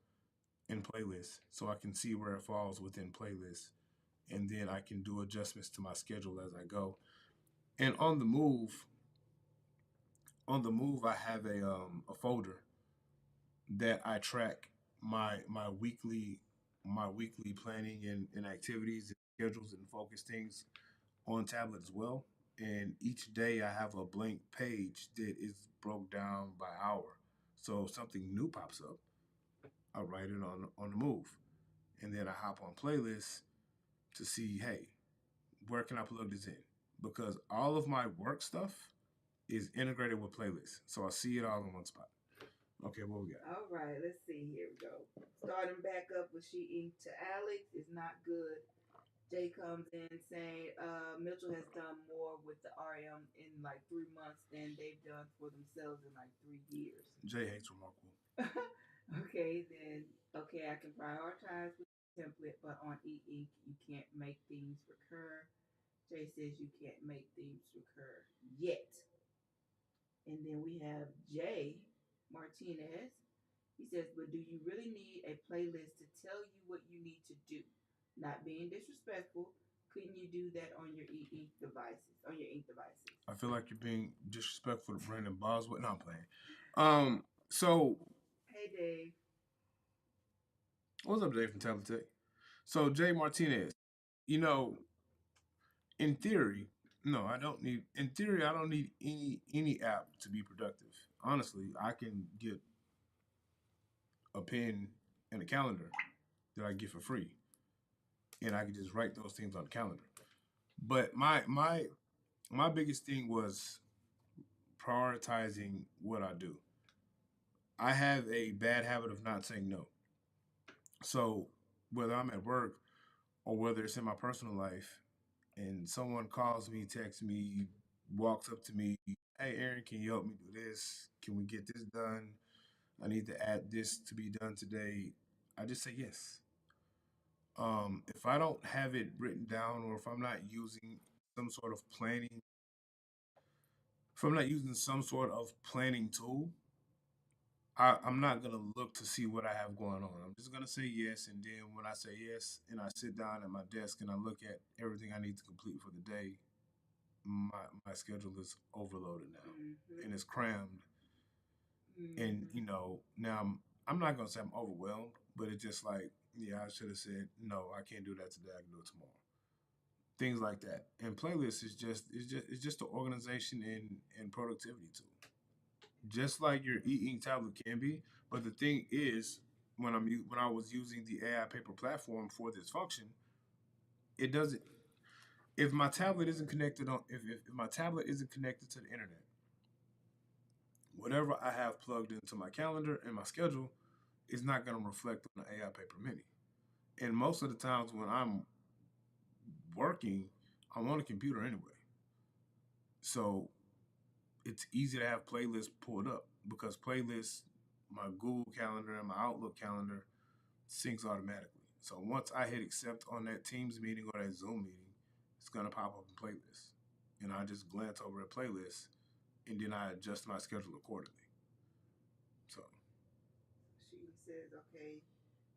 in playlist. So I can see where it falls within playlist. And then I can do adjustments to my schedule as I go. And on the move, I have a folder that I track my weekly planning and activities and schedules and focus things on tablet as well. And each day I have a blank page that is broke down by hour. So if something new pops up, I write it on the move. And then I hop on playlists to see, hey, where can I plug this in? Because all of my work stuff is integrated with playlists. So I see it all in one spot. Okay, what we got? All right, let's see. Here we go. Starting back up with She Ink to Alex is not good. Jay comes in saying Mitchell has done more with the RM in like 3 months than they've done for themselves in like 3 years. Jay hates remarkable. Okay, then okay, I can prioritize with the template, but on e-ink you can't make themes recur. Jay says you can't make themes recur yet. And then we have Jay Martinez. He says, but do you really need a playlist to tell you what you need to do? Not being disrespectful, couldn't you do that on your e-ink devices, on your ink devices? I feel like you're being disrespectful to Brandon Boswell. No, I'm playing. So Hey Dave. what's up, Jay from Tablet Tech? So Jay Martinez, you know, in theory, no, I don't need. In theory, I don't need any app to be productive. Honestly, I can get a pen and a calendar that I get for free, and I can just write those things on the calendar. But my biggest thing was prioritizing what I do. I have a bad habit of not saying no. So whether I'm at work or whether it's in my personal life, and someone calls me, texts me, walks up to me, hey Aaron, can you help me do this? Can we get this done? I need to add this to be done today. I just say yes. If I don't have it written down or if I'm not using some sort of planning, if I'm not using some sort of planning tool, I'm not gonna look to see what I have going on. I'm just gonna say yes, and then when I say yes, and I sit down at my desk and I look at everything I need to complete for the day, my schedule is overloaded now, Mm-hmm. and it's crammed. And Mm-hmm. now I'm not gonna say I'm overwhelmed, but it's just like, yeah, I should have said no. I can't do that today. I can do it tomorrow. Things like that. And playlists is just the organization and productivity tool, just like your e-ink tablet can be. But the thing is, when I was using the AI paper platform for this function, it doesn't. If my tablet isn't connected on, if my tablet isn't connected to the internet, whatever I have plugged into my calendar and my schedule is not going to reflect on the AI paper mini. And most of the times when I'm working, I'm on a computer anyway. So it's easy to have playlists pulled up because playlists, my Google Calendar and my Outlook calendar syncs automatically. So once I hit accept on that Teams meeting or that Zoom meeting, it's gonna pop up in playlists. And I just glance over a playlist and then I adjust my schedule accordingly. So She says, okay,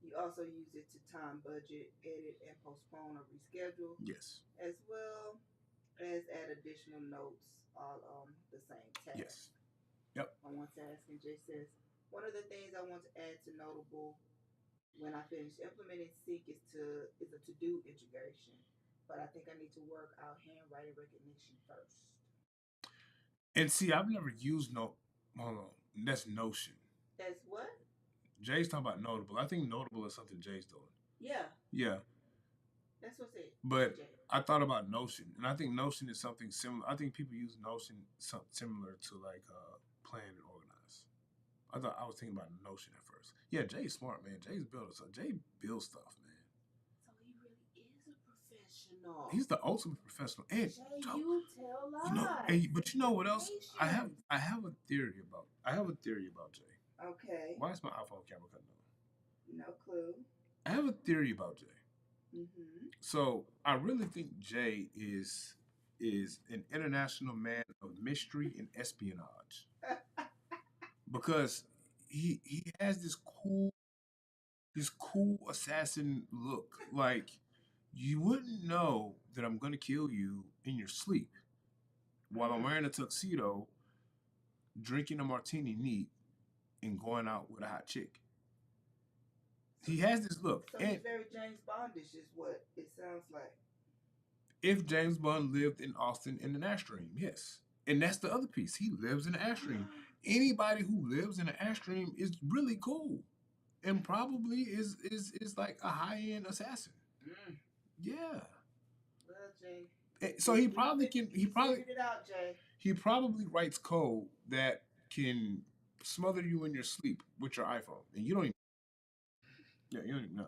you also use it to time budget, edit, and postpone or reschedule, yes. as well as add additional notes all on the same task. Yes. Yep. On one task, and Jay says, one of the things I want to add to Notable when I finish implementing Seek is a to do integration, but I think I need to work out handwriting recognition first. And see, I've never used no hold on. That's Notion. That's what? Jay's talking about Notable. I think Notable is something Jay's doing. Yeah, Yeah. that's what's it. But Jay. I thought about Notion, and I think Notion is something similar. I think people use Notion similar to like plan and organize. I was thinking about Notion at first. Yeah, Jay's smart, man. Jay's builder, so Jay builds stuff, man. So he really is a professional. He's the ultimate professional. And Jay, you tell lies. but you know what else? I have a theory about Jay. Okay. Why is my iPhone camera cutting on? No clue. I have a theory about Jay. Mm-hmm. So I really think Jay is an international man of mystery and espionage because he has this cool assassin look. Like you wouldn't know that I'm gonna kill you in your sleep while I'm wearing a tuxedo, drinking a martini neat, and going out with a hot chick. He has this look. So and he's very James Bondish, is what it sounds like. if James Bond lived in Austin in an Airstream, yes. And that's the other piece. He lives in an Airstream. Anybody who lives in an Airstream is really cool. And probably is like a high end assassin. Mm. Yeah. Well, Jay. So he probably can. He probably figured it out, Jay. he probably writes code that can smother you in your sleep with your iPhone, and you don't even. Yeah, you don't even know.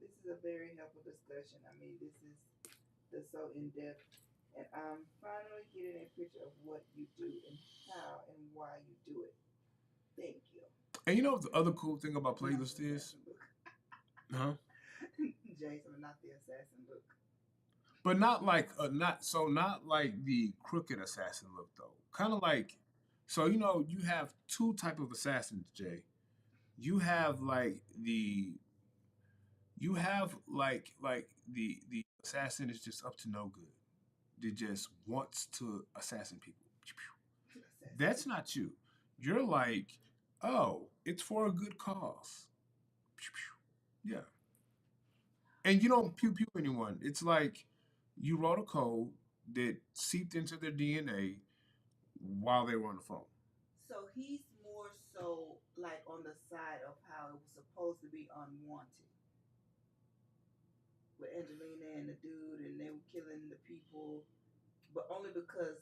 This is a very helpful discussion. I mean, this is so in depth, and I'm finally getting a picture of what you do and how and why you do it. Thank you. And you know what the other cool thing about playlist is? Huh? Jason, not the assassin look. But not like not like the crooked assassin look though. Kind of like so you have two type of assassins, Jay. You have the assassin is just up to no good. That just wants to assassin people. That's not you. You're like, oh, it's for a good cause. Yeah. And you don't pew pew anyone. It's like you wrote a code that seeped into their DNA while they were on the phone. So he's more so like on the side of how it was supposed to be unwanted. With Angelina and the dude, and they were killing the people, but only because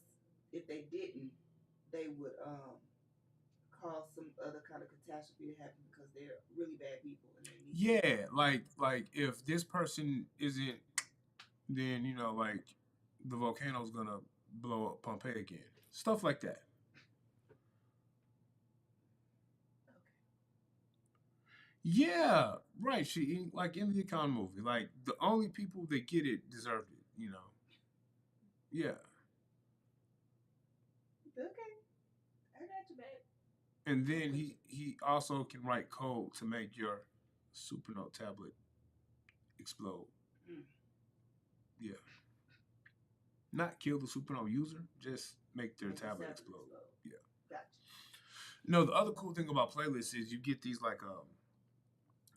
if they didn't, they would cause some other kind of catastrophe to happen because they're really bad people and they need. Yeah, like if this person isn't, then like the volcano's gonna blow up Pompeii again. Stuff like that. Yeah, right. Like in the Econ movie, like the only people that get it deserved it. Yeah. Okay, I got you, babe. And then he also can write code to make your Supernote tablet explode. Mm. Yeah, not kill the Supernova user, just make their Make the tablet tablet explode. explode. Yeah. Gotcha. No, the other cool thing about playlists is you get these like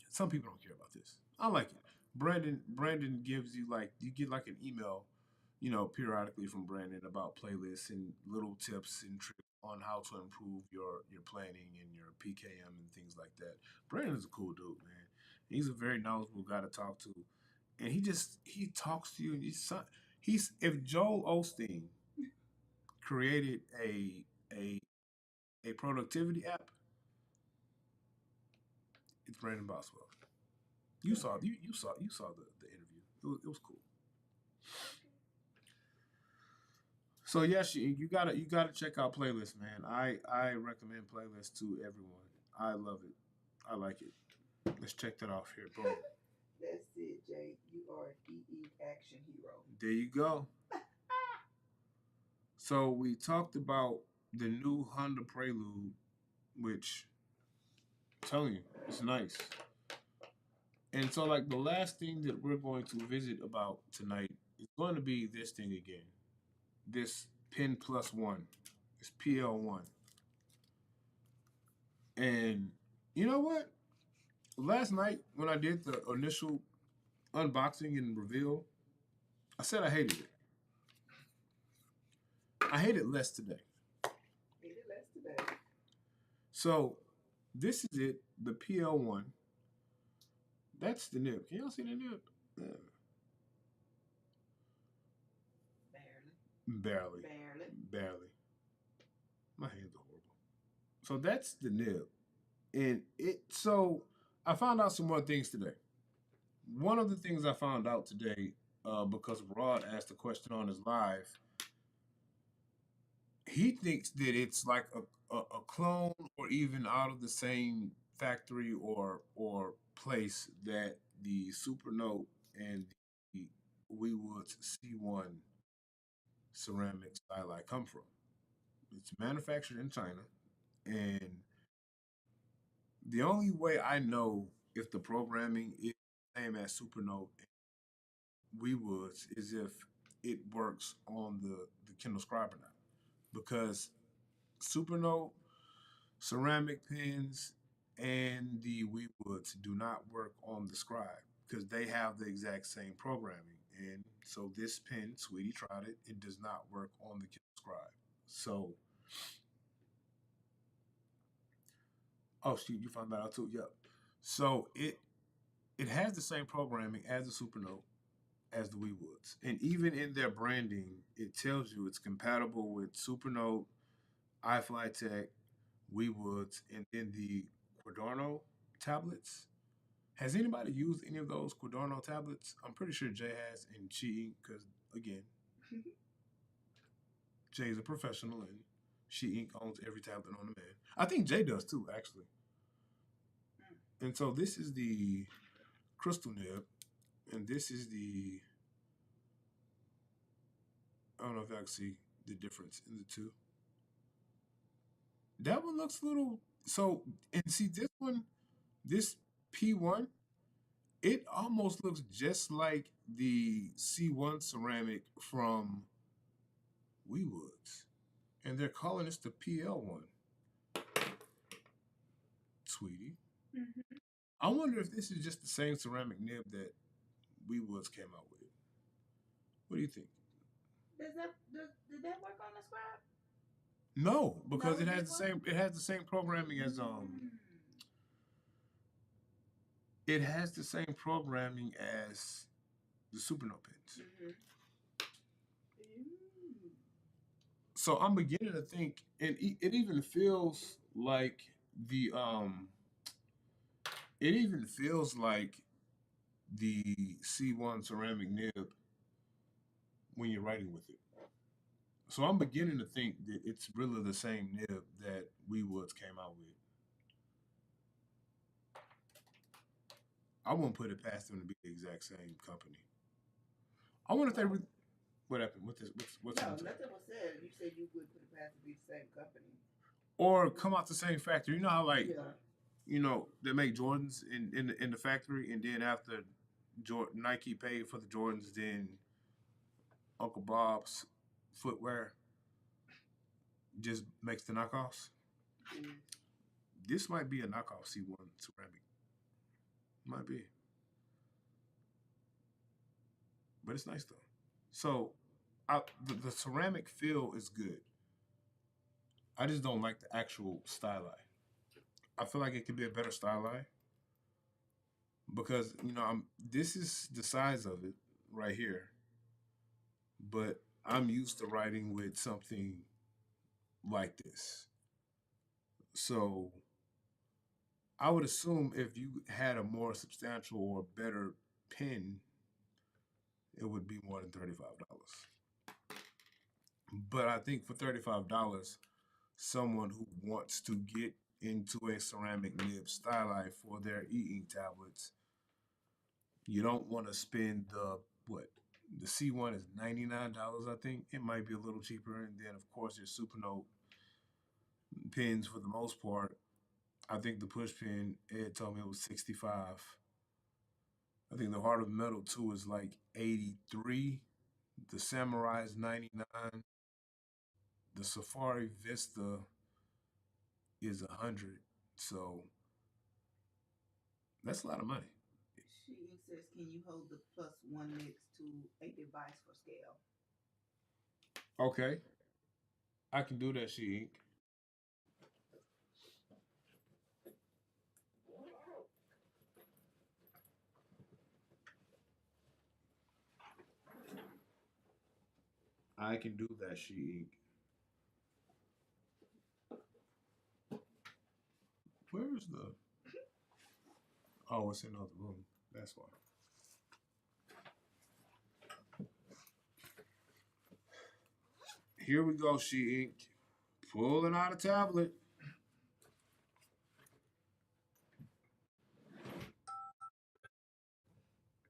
some people don't care about this. I like it. Brandon gives you like you get like an email, periodically from Brandon about playlists and little tips and tricks on how to improve your planning and your PKM and things like that. Brandon is a cool dude, man. He's a very knowledgeable guy to talk to, and he talks to you. And he's if Joel Osteen created a a productivity app, it's Brandon Boswell. You saw the interview. It was cool. So yes, you gotta check out playlists, man. I recommend playlists to everyone. I love it. I like it. Let's check that off here. Boom. That's it, Jay. You are an e action hero. There you go. So we talked about the new Honda Prelude, which I'm telling you, it's nice. And so like the last thing that we're going to visit about tonight is going to be this thing again. This Pen Plus One. This PL1. And you know what? Last night when I did the initial unboxing and reveal, I said I hated it. I hate it less today. Hate it less today. So this is it, the PL1. That's the nib. Can y'all see the nib? Yeah. Barely. Barely. Barely. Barely. My hands are horrible. So that's the nib. And so I found out some more things today. One of the things I found out today, because Rod asked a question on his live, he thinks that it's like a clone or even out of the same factory or place that the Supernote and the Weewood's C1 ceramic styli come from. It's manufactured in China, and the only way I know if the programming is the same as Supernote and Weewood's is if it works on the Kindle Scribe or not. Because Supernote ceramic pens and the Weewoods do not work on the Scribe because they have the exact same programming. And so this pen, Sweetie tried it, it does not work on the Kindle Scribe. So, oh shoot, you found that out too. Yep. So it has the same programming as the Supernote, as the Weewoods, and even in their branding, it tells you it's compatible with Supernote, iFlyTech, Weewoods, and then the Quaderno tablets. Has anybody used any of those Quaderno tablets? I'm pretty sure Jay has and She Ink, because again, Jay's a professional and She Ink owns every tablet on the man. I think Jay does too, actually. And so this is the crystal nib, and this is the, I don't know if y'all can see the difference in the two. That one looks a little, so, and see this one, this P1, it almost looks just like the C1 ceramic from Weewoods. And they're calling this the PL1, sweetie. Mm-hmm. I wonder if this is just the same ceramic nib that Weewoods came out with. What do you think? Did that work on the Scribe? No, because No, it it has the didn't work? same it has the same programming as it has the same programming as the Supernote pens. Mm-hmm. So I'm beginning to think, and it even feels like the it even feels like the C1 ceramic nib when you're writing with it. So I'm beginning to think that it's really the same nib that Weewoods came out with. I wouldn't put it past them to be the exact same company. I wonder if they really. What happened? What's No, on the nothing was said. You said you would put it past to be the same company. or come out the same factory. You know how like Yeah. they make Jordans in the factory, and then after Nike paid for the Jordans, then Uncle Bob's footwear just makes the knockoffs. Mm. This might be a knockoff C1 ceramic. Might be, but it's nice though. So, the ceramic feel is good. I just don't like the actual styli. I feel like it could be a better styli because this is the size of it right here, but I'm used to writing with something like this. So I would assume if you had a more substantial or better pen, it would be more than $35. But I think for $35, someone who wants to get into a ceramic nib styli for their e-ink tablets, you don't want to spend the C1 is $99, I think. It might be a little cheaper. And then of course your Supernote pens for the most part. I think the push pin, Ed told me it was 65. I think the Heart of Metal 2 is like 83. The Samurai is 99. The Safari Vista is 100. So that's a lot of money. She says, can you hold the plus one next to a device for scale? Okay, I can do that, She Ink. I can do that, She Ink. Where's the? Oh, it's in another room. That's why. Here we go, She Ink. Pulling out a tablet.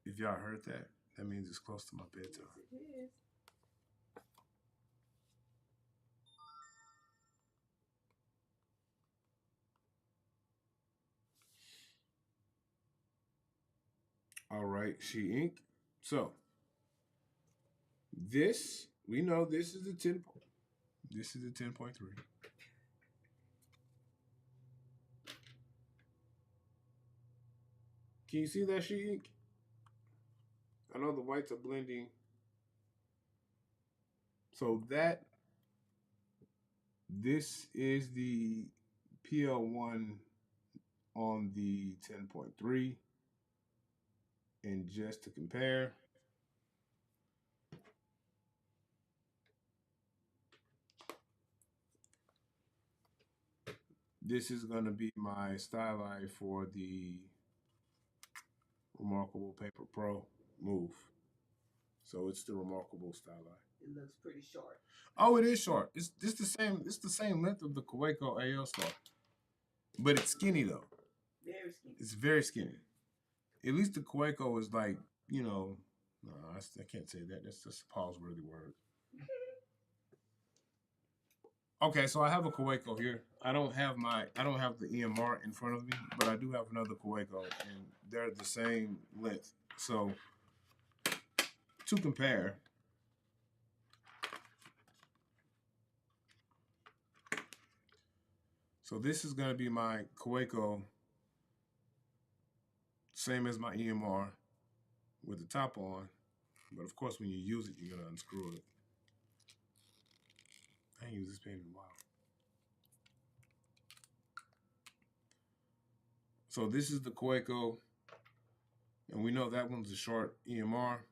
If y'all heard that, that means it's close to my bedtime. Yes, it is. All right, She Ink. So this we know this is a 10. This is a 10.3. Can you see that, She Ink? I know the whites are blending. So this is the PL1 on the 10.3. And just to compare, this is going to be my styli for the Remarkable Paper Pro Move. So it's the Remarkable styli. It looks pretty short. Oh, it is short. It's the same. It's the same length of the Kaweco AL Star, but it's skinny though. Very skinny. It's very skinny. At least the Kaweco is like no, I can't say that. That's just a pause-worthy word. Okay, so I have a Kaweco here. I don't have the EMR in front of me, but I do have another Kaweco, and they're the same length. So to compare, so this is gonna be my Kaweco, same as my EMR, with the top on. But of course, when you use it, you're gonna unscrew it. I ain't used this pen in a while. So this is the Kaweco, and we know that one's a short EMR.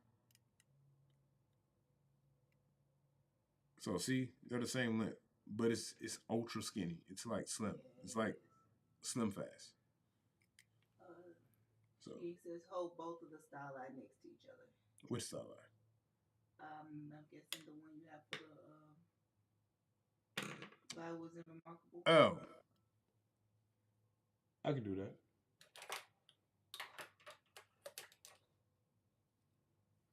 So see, they're the same length, but it's ultra skinny. It's like slim. It's like slim fast. So He says hold both of the styli next to each other. which styli? I'm guessing the one you have for the Bibles and Remarkable. Oh, I can do that.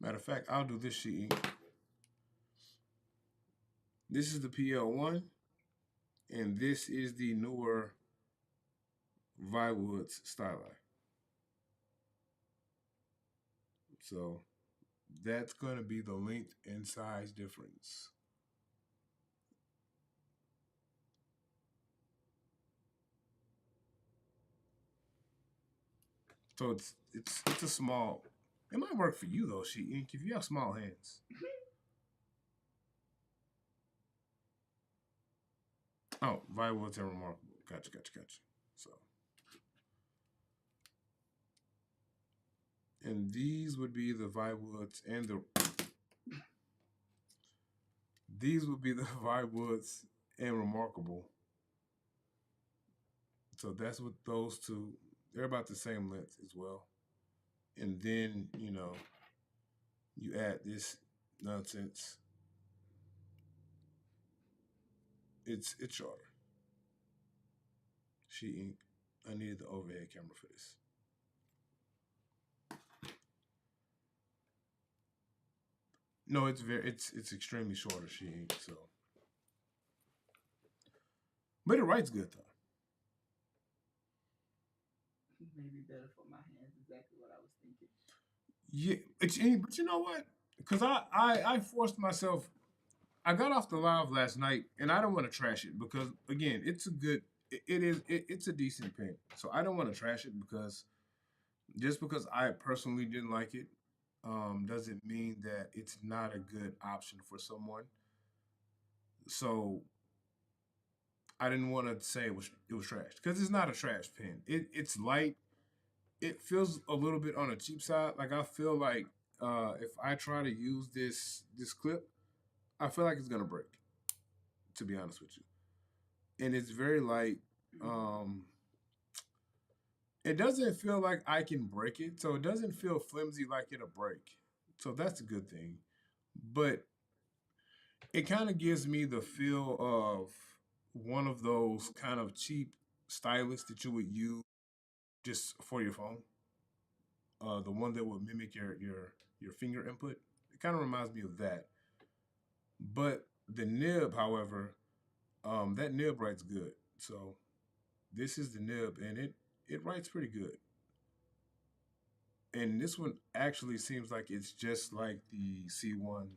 Matter of fact, I'll do this sheet. This is the PL1, and this is the newer Viwoods styli. So That's going to be the length and size difference. So it's a small. It might work for you though, she Ink, if you have small hands. Oh, viable and remarkable. Gotcha, gotcha, gotcha. So, and these would be the Vywoods and the these would be the Vywoods and remarkable. So that's what those two. They're about the same length as well. And then you add this nonsense. It's shorter. She Ink. I needed the overhead camera for this. No, it's extremely shorter. She Ink. So, but it writes good though. Maybe better for my hands. Exactly what I was thinking. Yeah, but you know what? Because I forced myself. I got off the live last night, and I don't want to trash it because again, it's a good. It's a decent pen, so I don't want to trash it because just because I personally didn't like it, doesn't mean that it's not a good option for someone. So I didn't want to say it was trash because it's not a trash pen. It's light. It feels a little bit on the cheap side. Like I feel like if I try to use this clip, I feel like it's gonna break. To be honest with you, and it's very light. Um, it doesn't feel like I can break it, so it doesn't feel flimsy like it'll break. So that's a good thing. But it kind of gives me the feel of one of those kind of cheap stylus that you would use just for your phone. The one that would mimic your finger input. It kind of reminds me of that. But the nib, however, that nib writes good. So this is the nib, and it writes pretty good. And this one actually seems like it's just like the C1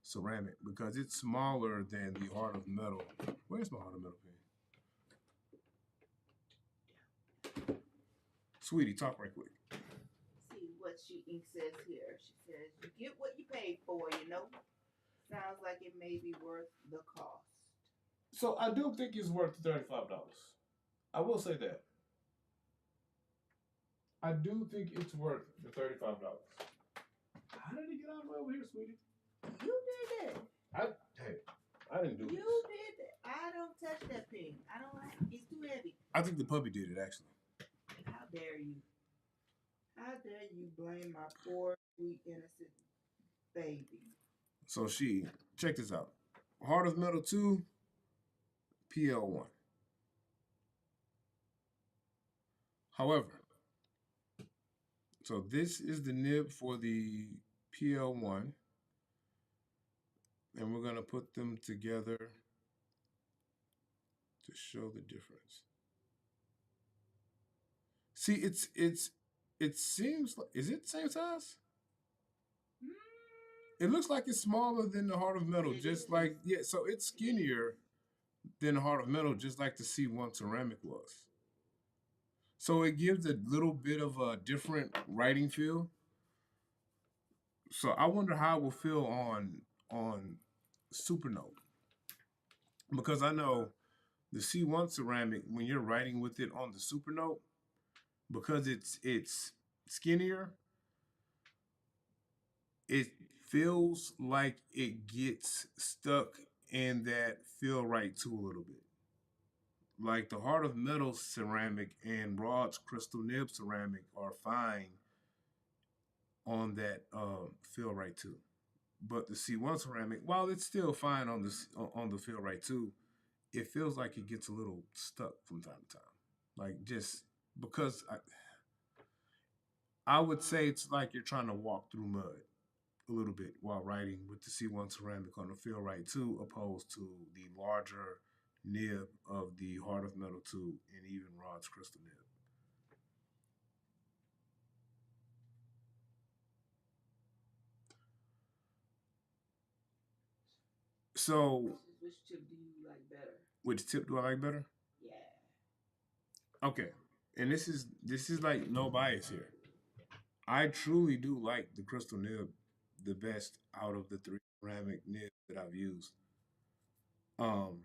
ceramic because it's smaller than the Heart of Metal. Where's my Heart of Metal pen? Sweetie, talk right quick. See what she Ink says here. She says, "You get what you paid for, you know? Sounds like it may be worth the cost." So I do think it's worth $35. I will say that. I do think it's worth the $35. How did it get all the way over here, sweetie? You did it. Hey, I didn't do this. You did it. I don't touch that pen. I don't like it. It's too heavy. I think the puppy did it actually. How dare you? How dare you blame my poor, sweet, innocent baby? So check this out. Heart of Metal 2, PL1. However, so this is the nib for the PL1, and we're gonna put them together to show the difference. See, it seems like is it the same size? It looks like it's smaller than the Heart of Metal, just like yeah. So it's skinnier than the Heart of Metal, just like the C1 ceramic was. So it gives a little bit of a different writing feel. So I wonder how it will feel on Supernote because I know the C1 ceramic when you're writing with it on the Supernote because it's skinnier, it feels like it gets stuck in that feel right too a little bit. Like the Heart of Metal ceramic and Rod's Crystal Nib ceramic are fine on that feel right too. But the C1 ceramic, while it's still fine on the feel right too, it feels like it gets a little stuck from time to time. Like just because I would say it's like you're trying to walk through mud a little bit while writing with the C1 ceramic on the feel right 2 opposed to the larger nib of the Heart of Metal 2 and even Rod's Crystal Nib. So, Which chip do you like better? which tip do I like better? Yeah. Okay, and this is like no bias here. I truly do like the crystal nib the best out of the three ceramic nibs that I've used. Um,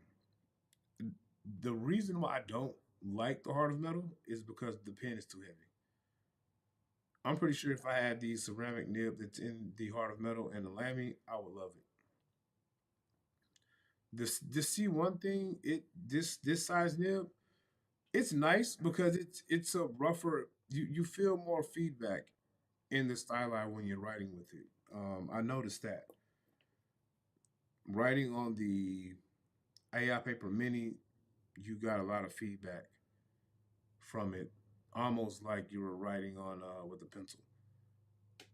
the reason why I don't like the heart of metal is because the pen is too heavy. I'm pretty sure if I had the ceramic nib that's in the heart of metal and the Lamy, I would love it. This C1 thing, this size nib, it's nice because it's a rougher. You feel more feedback in the styli when you're writing with it. I noticed that writing on the AI Paper Mini, you got a lot of feedback from it, almost like you were writing on with a pencil.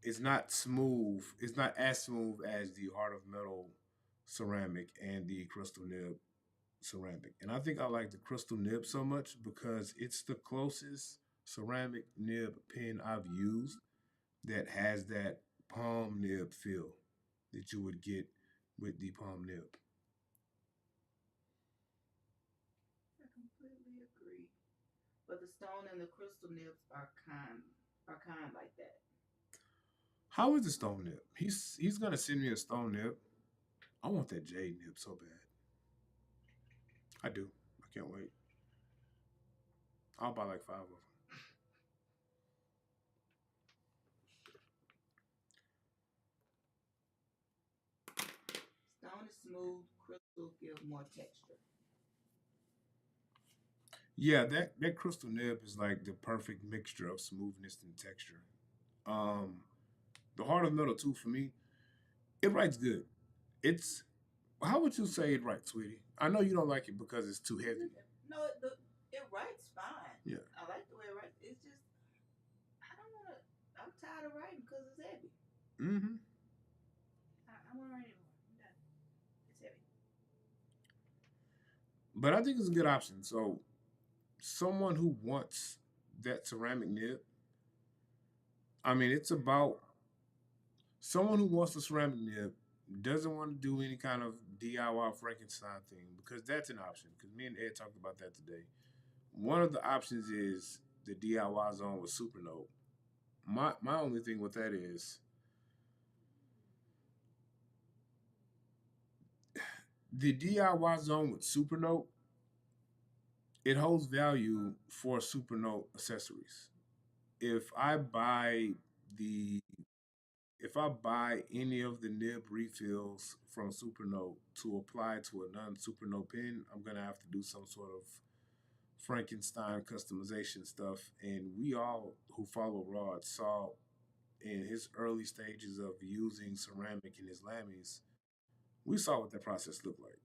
It's not smooth. It's not as smooth as the Heart of Metal ceramic and the Crystal Nib ceramic. And I think I like the Crystal Nib so much because it's the closest ceramic nib pen I've used that has that palm nib feel that you would get with the palm nib. I completely agree. But the stone and the crystal nibs are kind like that. How is the stone nib? He's gonna send me a stone nib. I want that jade nib so bad. I do. I can't wait. I'll buy like five of them. Stone is smooth, crystal give more texture. Yeah, that crystal nib is like the perfect mixture of smoothness and texture. Um, the heart of metal too for me, it writes good. It's how would you say it writes, sweetie? I know you don't like it because it's too heavy. No, it writes fine. Yeah. I like the way it writes. It's just I don't want to. I'm tired of writing because it's heavy. Mm-hmm. I want to write anymore. I'm done. It's heavy. But I think it's a good option. So someone who wants that ceramic nib, I mean, it's about someone who wants the ceramic nib doesn't want to do any kind of DIY Frankenstein thing because that's an option. Because me and Ed talked about that today. One of the options is the DIY zone with Supernote. My only thing with that is the DIY zone with Supernote. It holds value for Supernote accessories. If I buy the if I buy any of the nib refills from Supernote to apply to a non Supernote pen, I'm gonna have to do some sort of Frankenstein customization stuff. And we all who follow Rod saw in his early stages of using ceramic in his lammies, we saw what that process looked like.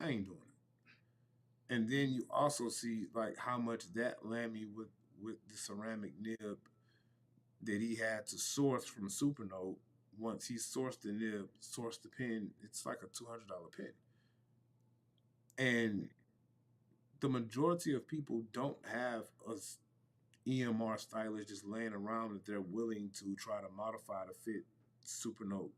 I ain't doing it. And then you also see like how much that lammy with the ceramic nib that he had to source from Supernote. Once he sourced the nib, sourced the pen, it's like a $200 pen. And the majority of people don't have a EMR stylus just laying around that they're willing to try to modify to fit Supernote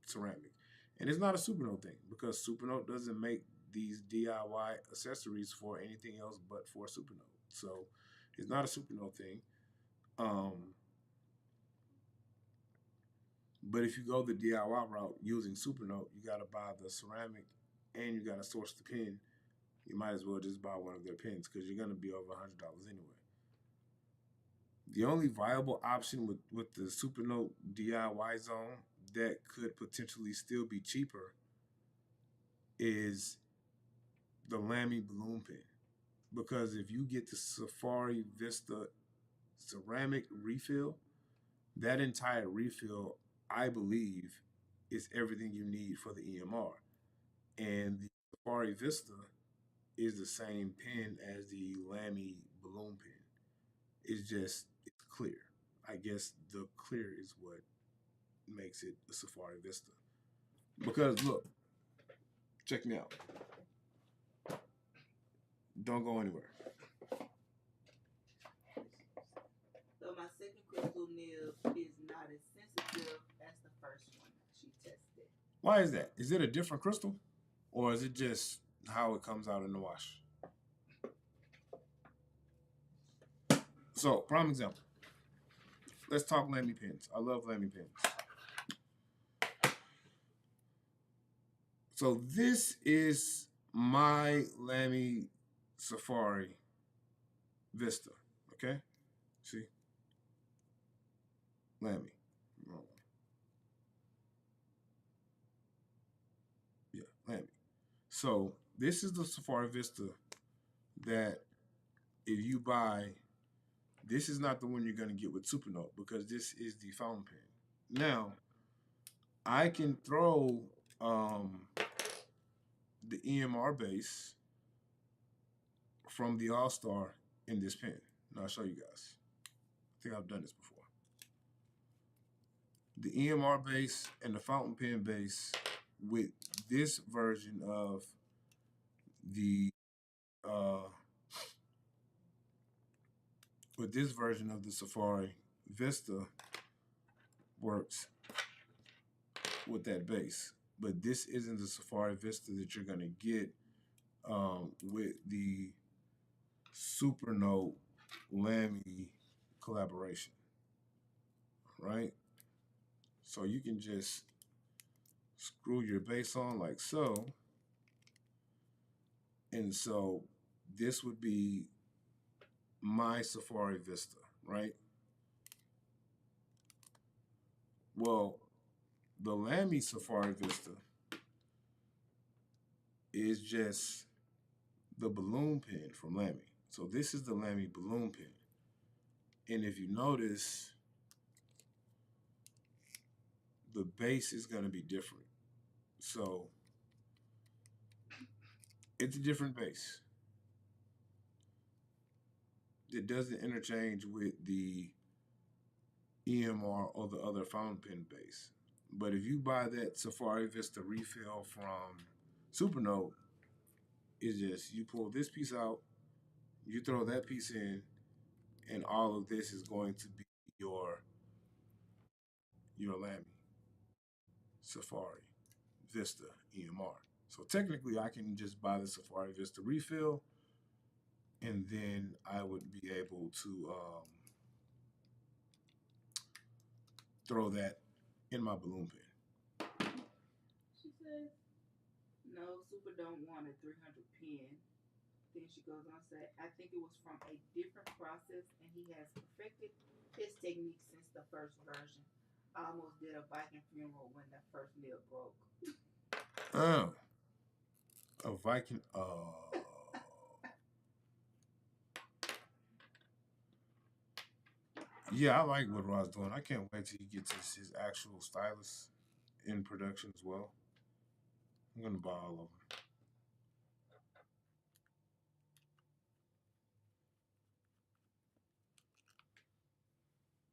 ceramic. And it's not a Supernote thing because Supernote doesn't make these DIY accessories for anything else but for Supernote. So it's not a Supernote thing. Um, but if you go the DIY route using Supernote, you got to buy the ceramic and you got to source the pen. You might as well just buy one of their pens because you're going to be over $100 anyway. The only viable option with the Supernote DIY zone that could potentially still be cheaper is the Lamy balloon pen. Because if you get the Safari Vista ceramic refill, that entire refill, I believe, is everything you need for the EMR. And the Safari Vista is the same pen as the Lamy balloon pen. It's clear. I guess the clear is what makes it a Safari Vista. Because look, check me out. Don't go anywhere. So my second crystal nib is not as sensitive as the first one she tested. Why is that? Is it a different crystal, or is it just how it comes out in the wash? So, prime example. Let's talk Lamy pens. I love Lamy pens. So this is my Lamy Safari Vista. Okay, see, Lamy. Yeah, Lamy. So this is the Safari Vista that if you buy, this is not the one you're going to get with Supernote because this is the fountain pen. Now, I can throw the EMR base from the All Star in this pen. And I'll show you guys. I think I've done this before. The EMR base and the fountain pen base with this version of the uh, Safari Vista works with that base. But this isn't the Safari Vista that you're gonna get with the Supernote Lamy collaboration, right? So you can just screw your base on like so. And so this would be my Safari Vista, right? Well, the Lamy Safari Vista is just the balloon pen from Lamy. So this is the Lamy balloon pen. And if you notice, the base is going to be different. So it's a different base. It doesn't interchange with the EMR or the other fountain pen base. But if you buy that Safari Vista refill from Supernote, it's just you pull this piece out, you throw that piece in, and all of this is going to be your Lamy Safari Vista EMR. So technically, I can just buy the Safari Vista refill, and then I would be able to throw that in my balloon pen. She says, no, Super don't want a 300 pen. Then she goes on to say, I think it was from a different process and he has perfected his technique since the first version. I almost did a Viking funeral when the first nib broke. Oh, a Viking. Oh. Yeah, I like what Rod's doing. I can't wait till he gets his actual stylus in production as well. I'm gonna buy all of them.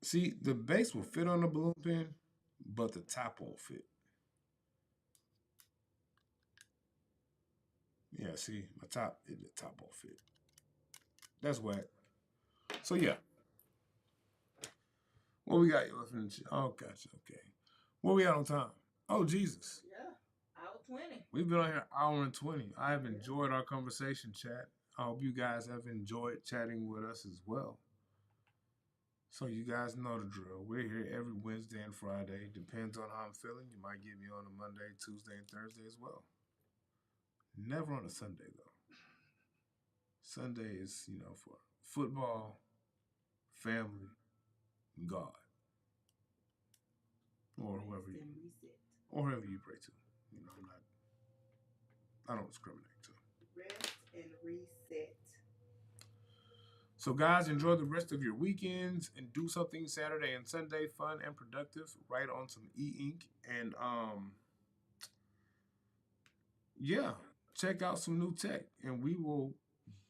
See, the base will fit on the balloon pen, but the top won't fit. Yeah, see, the top won't fit. That's whack. So yeah, what we got? Oh, gotcha. Okay, what we got on time? Oh Jesus. Yeah, hour 20. We've been on here an hour and 20. I have enjoyed our conversation, chat. I hope you guys have enjoyed chatting with us as well. So you guys know the drill. We're here every Wednesday and Friday. Depends on how I'm feeling. You might get me on a Monday, Tuesday, and Thursday as well. Never on a Sunday though. Sunday is, for football, family, and God. Or whoever you pray to. I don't discriminate. So. Rest and reset. So guys, enjoy the rest of your weekends and do something Saturday and Sunday fun and productive. Write on some Eink and yeah, check out some new tech and we will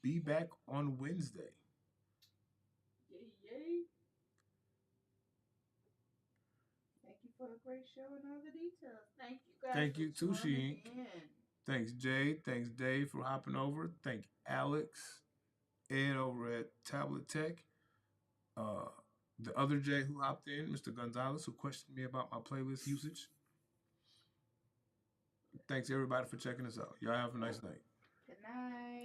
be back on Wednesday. Yay, yay. Thank you for a great show and all the details. Thank you guys. Thank you too, Eink. Thanks, Jay. Thanks, Dave, for hopping over. Thank Alex, Ed over at Tablet Tech. The other Jay who hopped in, Mr. Gonzalez, who questioned me about my playlist usage. Thanks everybody for checking us out. Y'all have a nice night. Good night.